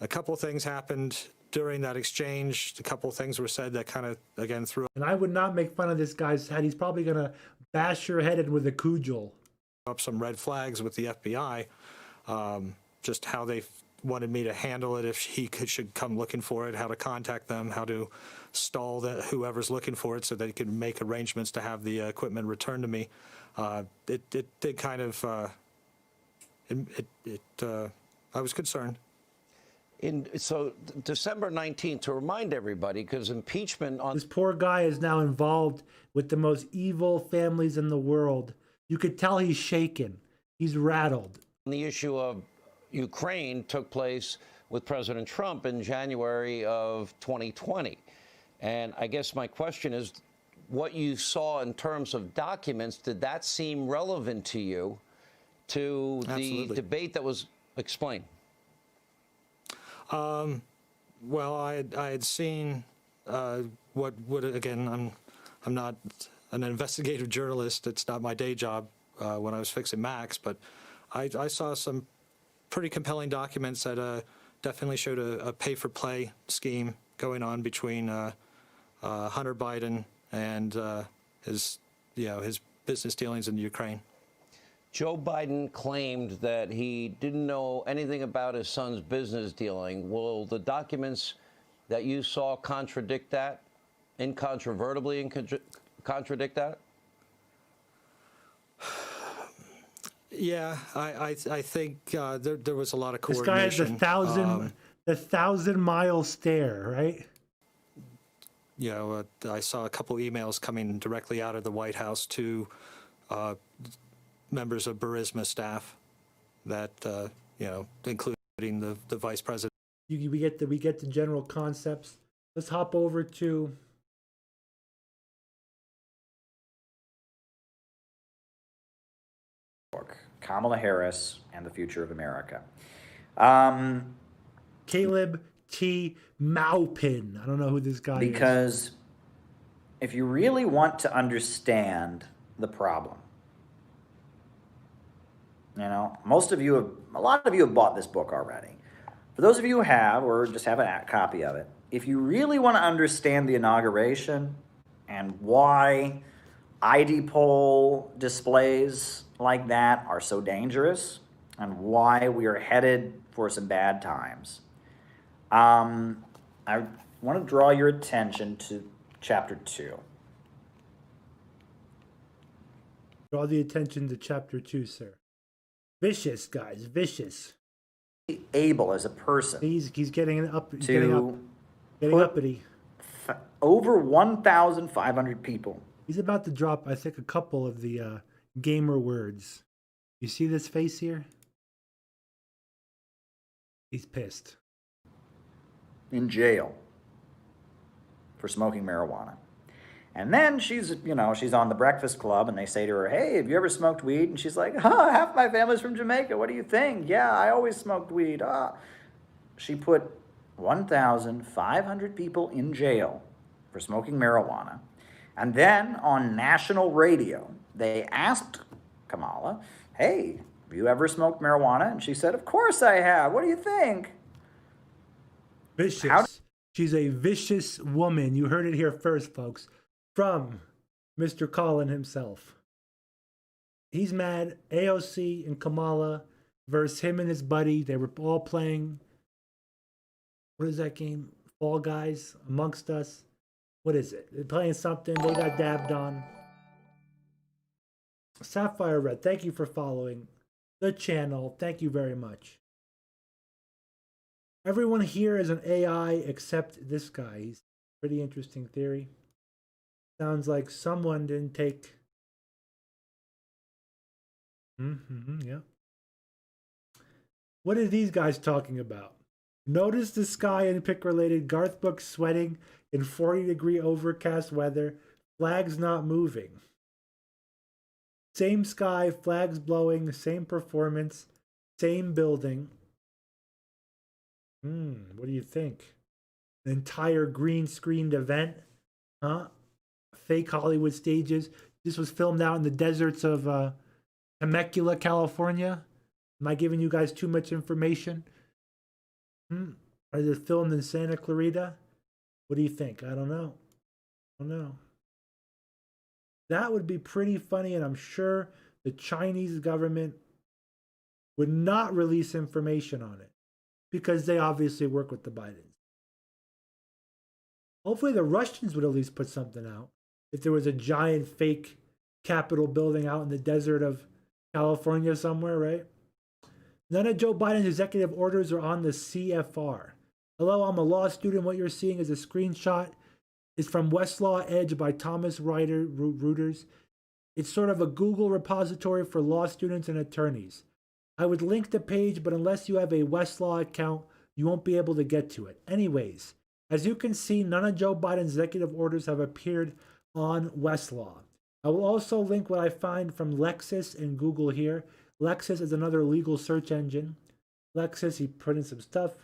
A couple things happened during that exchange. A couple things were said that kind of, again, threw And I would not make fun of this guy's head. He's probably going to bash your head in with a cudgel. up some red flags with the FBI, just how they wanted me to handle it if should come looking for it, how to contact them, how to stall whoever's looking for it so they could make arrangements to have the equipment returned to me. It did kind of, I was concerned. So December 19th, to remind everybody, because impeachment on... This poor guy is now involved with the most evil families in the world. You could tell he's shaken. He's rattled. The issue of Ukraine took place with President Trump in January of 2020. And I guess my question is, what you saw in terms of documents, did that seem relevant to you to Absolutely. The debate that was explained? Well, I had seen what would, again, I'm not an investigative journalist. It's not my day job when I was fixing Macs, but I saw some pretty compelling documents that definitely showed a pay-for-play scheme going on between Hunter Biden and his business dealings in Ukraine. Joe Biden claimed that he didn't know anything about his son's business dealing. Will the documents that you saw contradict that, incontrovertibly contradict that? Yeah, I think there was a lot of This guy has coordination. the 1,000-mile stare, right? I saw a couple emails coming directly out of the White House to members of Burisma staff that, including the vice president. We get the general concepts. Let's hop over to Kamala Harris and the future of America. Caleb T. Maupin. I don't know who this guy is. Because if you really want to understand the problem, you know, a lot of you have bought this book already. For those of you who have, or just have a copy of it, if you really want to understand the inauguration and why ID poll displays like that are so dangerous and why we are headed for some bad times, I want to draw your attention to chapter 2. Draw the attention to chapter 2, sir. Vicious, guys, vicious. Able as a person. He's getting up, to getting uppity. Over 1,500 people. He's about to drop, I think, a couple of the gamer words. You see this face here? He's pissed. In jail for smoking marijuana. And then she's on the Breakfast Club and they say to her, hey, have you ever smoked weed? And she's like, half my family's from Jamaica. What do you think? Yeah, I always smoked weed. She put 1,500 people in jail for smoking marijuana. And then on national radio, they asked Kamala, hey, have you ever smoked marijuana? And she said, of course I have. What do you think? Vicious. She's a vicious woman. You heard it here first, folks. From Mr. Colin himself. He's mad. AOC and Kamala versus him and his buddy. They were all playing, what is that game? Fall Guys, Amongst Us. What is it? They're playing something. They got dabbed on. Sapphire Red, thank you for following the channel. Thank you very much. Everyone here is an AI except this guy. He's a pretty interesting theory. Sounds like someone didn't take... yeah. What are these guys talking about? Notice the sky and pick-related. Garth Book sweating in 40-degree overcast weather. Flags not moving. Same sky, flags blowing, same performance, same building. What do you think? An entire green-screened event? Huh? Fake Hollywood stages. This was filmed out in the deserts of Temecula, California. Am I giving you guys too much information? Are they filmed in Santa Clarita? What do you think? I don't know. That would be pretty funny, and I'm sure the Chinese government would not release information on it because they obviously work with the Bidens. Hopefully the Russians would at least put something out. If there was a giant fake Capitol building out in the desert of California somewhere, right? None of Joe Biden's executive orders are on the CFR. Hello, I'm a law student. What you're seeing is a screenshot. It's from Westlaw Edge by Thomas Reuters. It's sort of a Google repository for law students and attorneys. I would link the page, but unless you have a Westlaw account, you won't be able to get to it. Anyways, as you can see, none of Joe Biden's executive orders have appeared on Westlaw. I will also link what I find from Lexis and Google here. Lexis is another legal search engine. Lexis, he put in some stuff.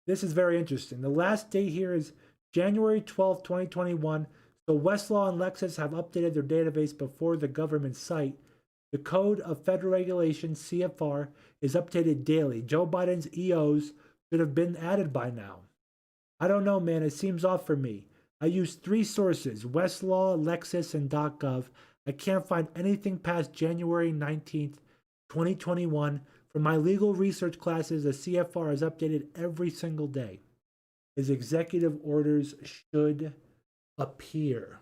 This is very interesting. The last date here is January 12th, 2021. So Westlaw and Lexis have updated their database before the government site. The Code of Federal Regulations, CFR, is updated daily. Joe Biden's EOs should have been added by now. I don't know, man. It seems off for me. I used 3 sources, Westlaw, Lexis, and .gov. I can't find anything past January 19th, 2021. For my legal research classes, the CFR is updated every single day. His executive orders should appear.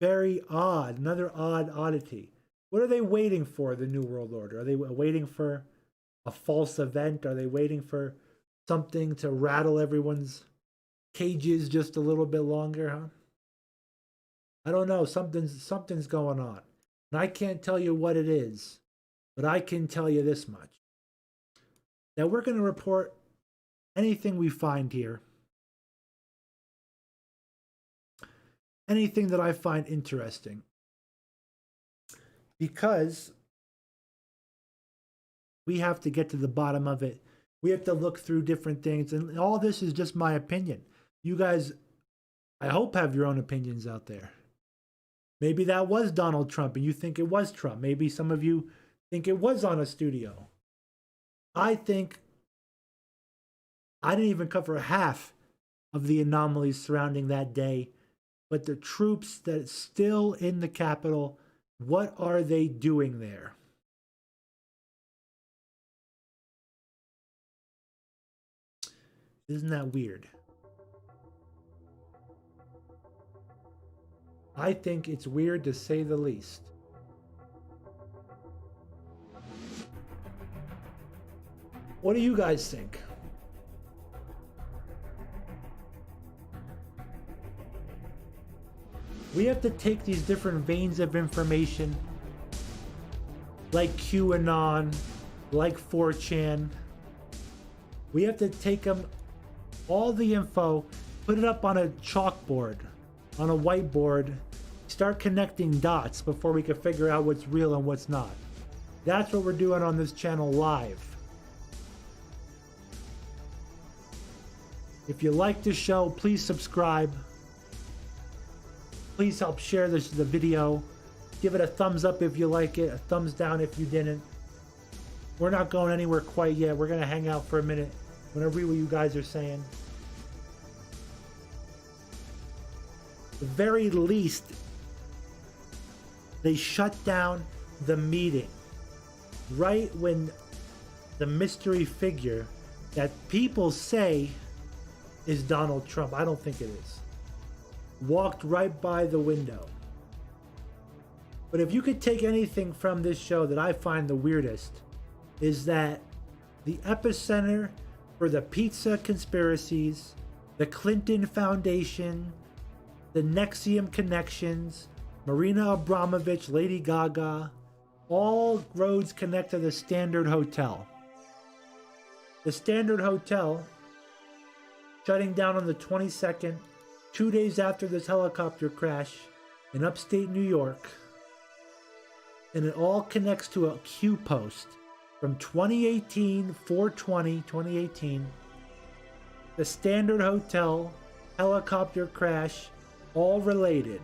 Very odd. Another odd oddity. What are they waiting for, the New World Order? Are they waiting for a false event? Are they waiting for something to rattle everyone's cages just a little bit longer, huh? I don't know. Something's going on. And I can't tell you what it is, but I can tell you this much. Now we're going to report anything we find here. Anything that I find interesting. Because we have to get to the bottom of it. We have to look through different things. And all this is just my opinion. You guys, I hope have your own opinions out there. Maybe that was Donald Trump and you think it was Trump. Maybe some of you think it was on a studio. I think I didn't even cover half of the anomalies surrounding that day. But the troops that are still in the Capitol, what are they doing there? Isn't that weird? I think it's weird to say the least. What do you guys think? We have to take these different veins of information, like QAnon, like 4chan. We have to take them, all the info, put it up on a chalkboard, on a whiteboard, start connecting dots before we can figure out what's real and what's not. That's what we're doing on this channel live. If you like this show, please subscribe. Please help share the video. Give it a thumbs up if you like it, a thumbs down if you didn't. We're not going anywhere quite yet. We're going to hang out for a minute. I'm going to read what you guys are saying. At the very least, they shut down the meeting right when the mystery figure that people say is Donald Trump, I don't think it is, walked right by the window. But if you could take anything from this show that I find the weirdest, is that the epicenter for the pizza conspiracies, the Clinton Foundation, the Nexium connections, Marina Abramovich, Lady Gaga, all roads connect to the Standard Hotel. The Standard Hotel shutting down on the 22nd, 2 days after this helicopter crash in upstate New York. And it all connects to a Q post from 2018, 4/20/2018. The Standard Hotel, helicopter crash, all related.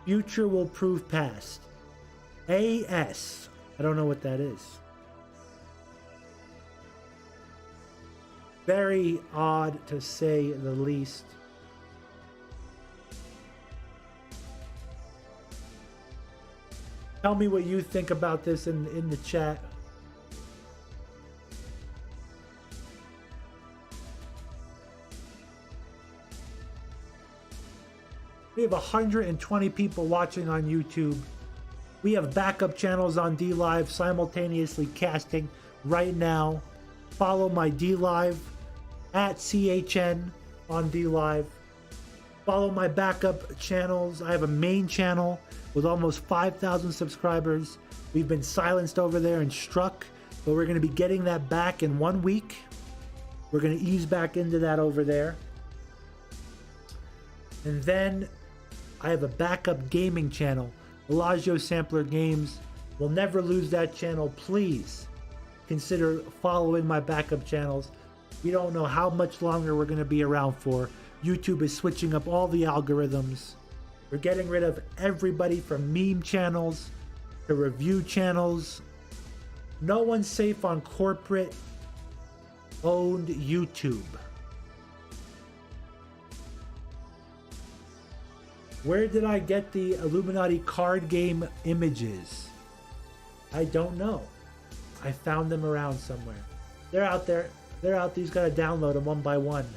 Future will prove past. AS. I don't know what that is. Very odd to say the least. Tell me what you think about this in the chat. We have 120 people watching on YouTube. We have backup channels on DLive simultaneously casting right now. Follow my DLive at CHN on DLive. Follow my backup channels. I have a main channel with almost 5,000 subscribers. We've been silenced over there and struck, but we're going to be getting that back in 1 week. We're going to ease back into that over there. And then I have a backup gaming channel, Bellagio Sampler Games. We'll never lose that channel. Please consider following my backup channels. We don't know how much longer we're going to be around for. YouTube is switching up all the algorithms. We're getting rid of everybody from meme channels to review channels. No one's safe on corporate owned YouTube. Where did I get the Illuminati card game images? I don't know. I found them around somewhere. They're out there. They're out there. You just gotta download them one by one.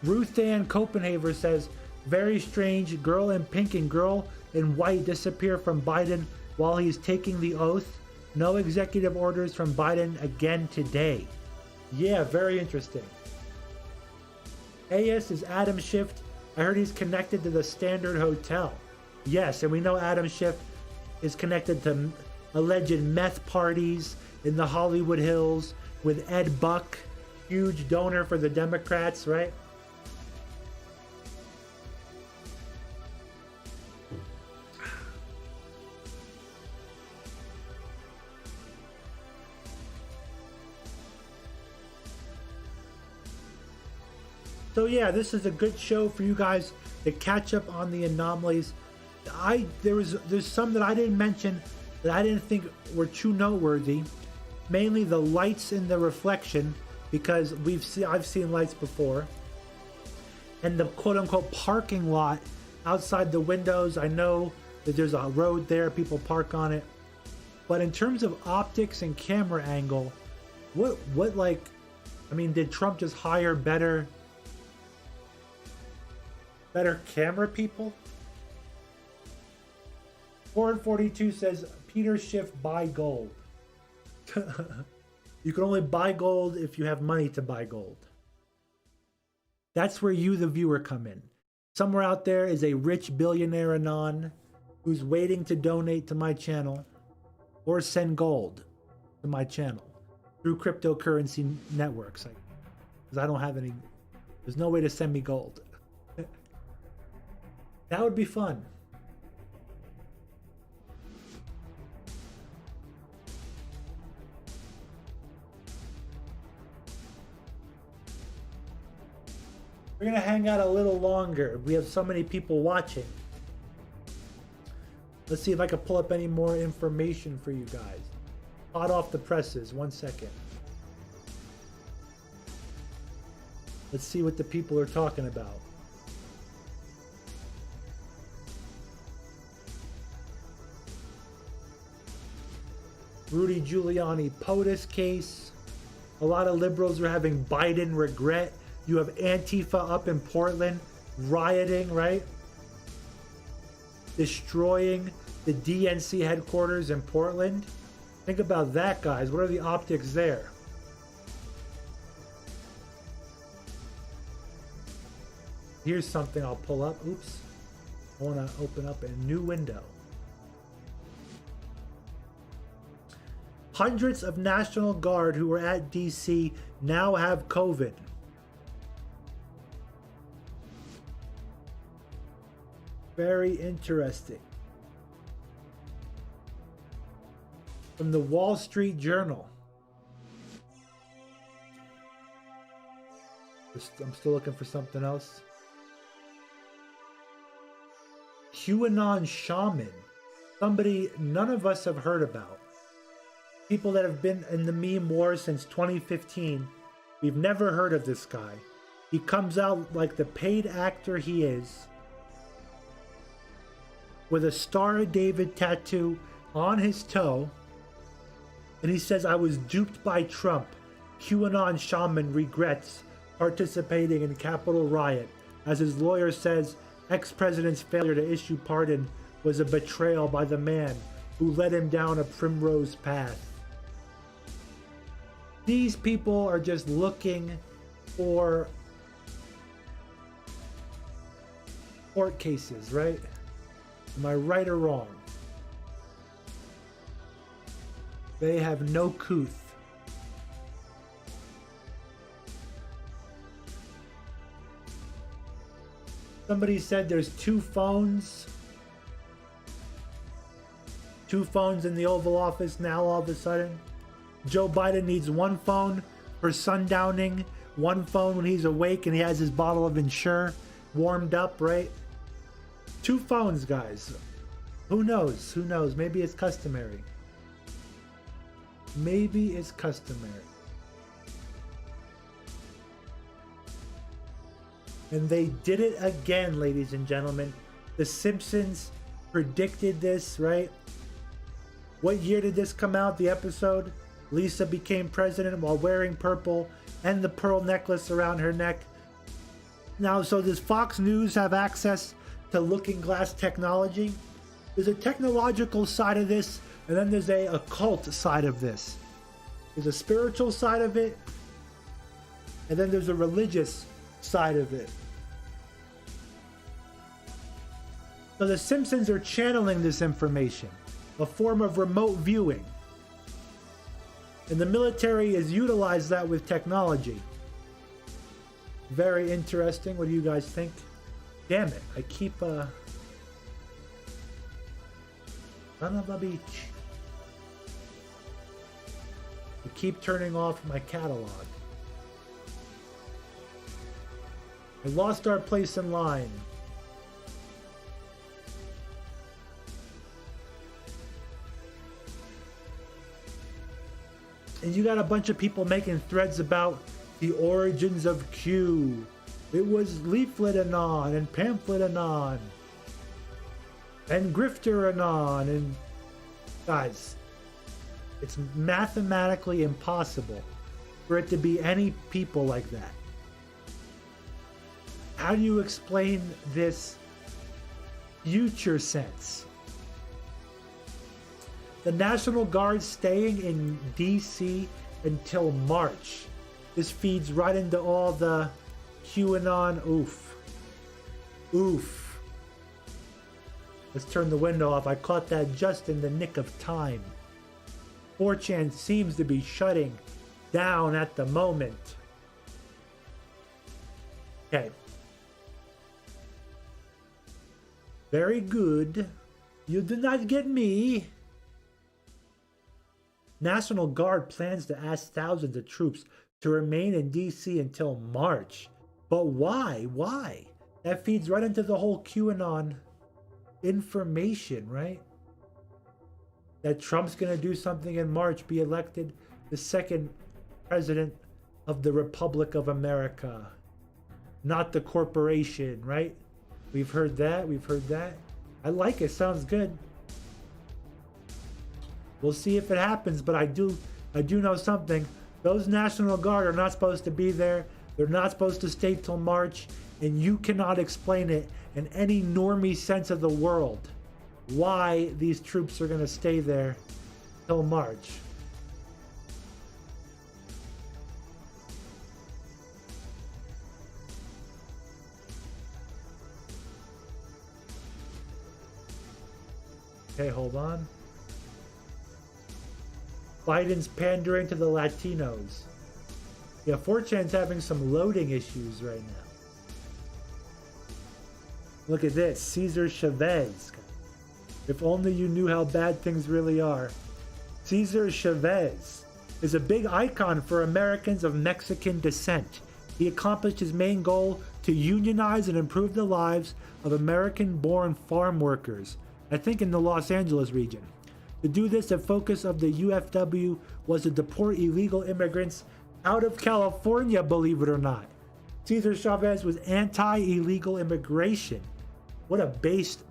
Ruth Ann Copenhaver says, very strange, girl in pink and girl in white disappear from Biden while he's taking the oath. No executive orders from Biden again today. Yeah, very interesting. AS is Adam Schiff. I heard he's connected to the Standard Hotel. Yes, and we know Adam Schiff is connected to alleged meth parties in the Hollywood Hills with Ed Buck, huge donor for the Democrats, right? So yeah, this is a good show for you guys to catch up on the anomalies. There's some that I didn't mention that I didn't think were too noteworthy. Mainly the lights in the reflection, because I've seen lights before. And the quote-unquote parking lot outside the windows. I know that there's a road there, people park on it. But in terms of optics and camera angle, what like, I mean, did Trump just hire better camera people? 442 says, Peter Schiff, buy gold. You can only buy gold if you have money to buy gold. That's where you, the viewer, come in. Somewhere out there is a rich billionaire anon who's waiting to donate to my channel or send gold to my channel through cryptocurrency networks. Because I don't have any, there's no way to send me gold. That would be fun. We're gonna hang out a little longer. We have so many people watching. Let's see if I can pull up any more information for you guys. Hot off the presses, 1 second. Let's see what the people are talking about. Rudy Giuliani POTUS case. A lot of liberals are having Biden regret. You have Antifa up in Portland rioting, right? Destroying the DNC headquarters in Portland. Think about that, guys. What are the optics there? Here's something I'll pull up. Oops. I want to open up a new window. Hundreds of National Guard who were at DC now have COVID. Very interesting. From the Wall Street Journal. I'm still looking for something else. QAnon shaman. Somebody none of us have heard about. People that have been in the meme war since 2015. We've never heard of this guy. He comes out like the paid actor he is, with a Star of David tattoo on his toe, and he says, I was duped by Trump. QAnon shaman regrets participating in Capitol riot. As his lawyer says, ex-president's failure to issue pardon was a betrayal by the man who led him down a primrose path. These people are just looking for court cases, right? Am I right or wrong? They have no couth. Somebody said there's two phones in the Oval Office now all of a sudden. Joe Biden needs one phone for sundowning, one phone when he's awake and he has his bottle of Ensure warmed up, right? Two phones, guys. Who knows? Who knows? Maybe it's customary. Maybe it's customary. And they did it again, ladies and gentlemen. The Simpsons predicted this, right? What year did this come out, the episode? Lisa became president while wearing purple and the pearl necklace around her neck. Now, so does Fox News have access to looking glass technology? There's a technological side of this, and then there's a occult side of this. There's a spiritual side of it, and then there's a religious side of it. So the Simpsons are channeling this information, a form of remote viewing. And the military has utilized that with technology. Very interesting. What do you guys think? Damn it, I keep son of a beach. I keep turning off my catalog. We lost our place in line. And you got a bunch of people making threads about the origins of Q. It was leaflet anon and pamphlet anon and grifter anon. And guys, it's mathematically impossible for it to be any people like that. How do you explain this future sense? The National Guard staying in DC until March. This feeds right into all the QAnon oof. Oof. Let's turn the window off. I caught that just in the nick of time. 4chan seems to be shutting down at the moment. Okay. Very good. You do not get me. National Guard plans to ask thousands of troops to remain in DC until March. But why? Why? That feeds right into the whole QAnon information, right? That Trump's going to do something in March, be elected the second president of the Republic of America, not the corporation, right? We've heard that. We've heard that. I like it. Sounds good. We'll see if it happens, but I do know something. Those National Guard are not supposed to be there. They're not supposed to stay till March, and you cannot explain it in any normie sense of the world why these troops are going to stay there till March. Okay, hold on. Biden's pandering to the Latinos. Yeah, 4chan's having some loading issues right now. Look at this, Cesar Chavez. If only you knew how bad things really are. Cesar Chavez is a big icon for Americans of Mexican descent. He accomplished his main goal to unionize and improve the lives of American-born farm workers, I think in the Los Angeles region. To do this, the focus of the UFW was to deport illegal immigrants out of California, believe it or not. Cesar Chavez was anti-illegal immigration. What a based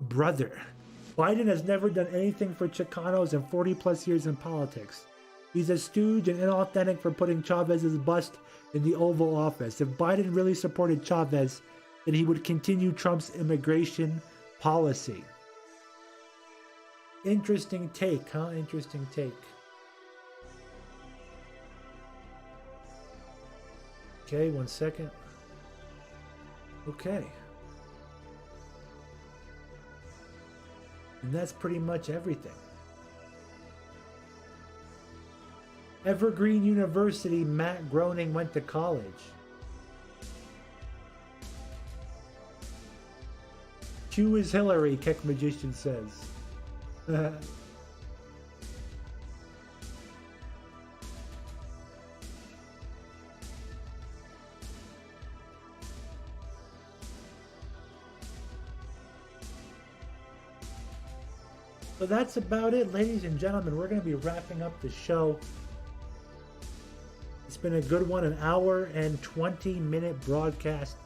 brother. Biden has never done anything for Chicanos in 40 plus years in politics. He's a stooge and inauthentic for putting Chavez's bust in the Oval Office. If Biden really supported Chavez, then he would continue Trump's immigration policy. Interesting take, huh? Interesting take. Okay, 1 second. Okay. And that's pretty much everything. Evergreen University, Matt Groening went to college. Q is Hillary, Keck Magician says. So that's about it, ladies and gentlemen. We're going to be wrapping up the show. It's been a good one, an hour and 20-minute broadcast.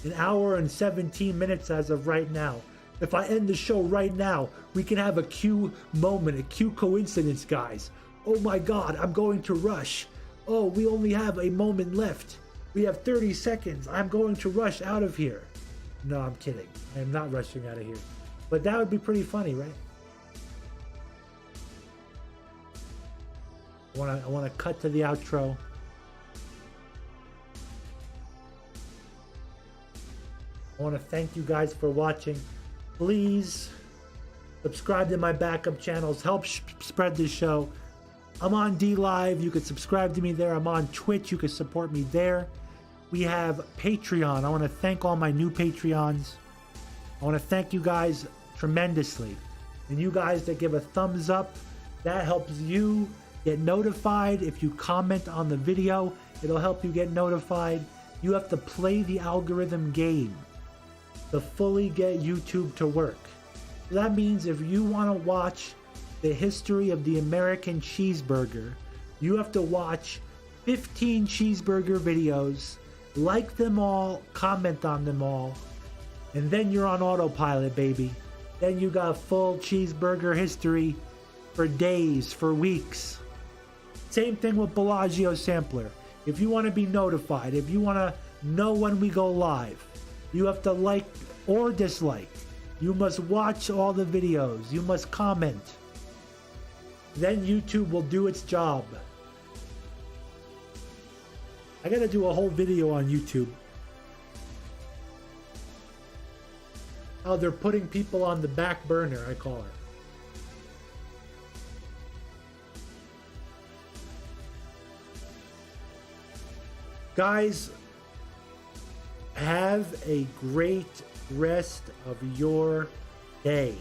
An hour and 17 minutes as of right now. If I end the show right now, we can have a Q moment, a Q coincidence, guys. Oh my God, I'm going to rush. Oh, we only have a moment left. We have 30 seconds. I'm going to rush out of here. No, I'm kidding. I am not rushing out of here. But that would be pretty funny, right? I want to cut to the outro. I want to thank you guys for watching. Please subscribe to my backup channels. Help spread the show. I'm on DLive. You can subscribe to me there. I'm on Twitch. You can support me there. We have Patreon. I want to thank all my new Patreons. I want to thank you guys tremendously. And you guys that give a thumbs up, that helps you get notified. If you comment on the video, it'll help you get notified. You have to play the algorithm game to fully get YouTube to work. So that means if you want to watch the history of the American cheeseburger, you have to watch 15 cheeseburger videos, like them all, comment on them all, and then you're on autopilot, baby. Then you got full cheeseburger history for days, for weeks. Same thing with Bellagio Sampler. If you want to be notified, if you want to know when we go live, you have to like or dislike. You must watch all the videos. You must comment. Then YouTube will do its job. I gotta do a whole video on YouTube. How they're putting people on the back burner, I call it. Guys, have a great rest of your day.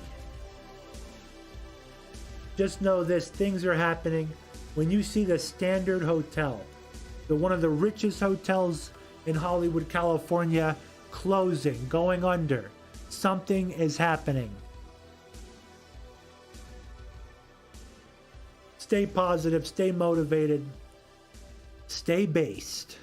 Just know this, things are happening. When you see the Standard Hotel, one of the richest hotels in Hollywood, California, closing, going under, something is happening. Stay positive, stay motivated, stay based.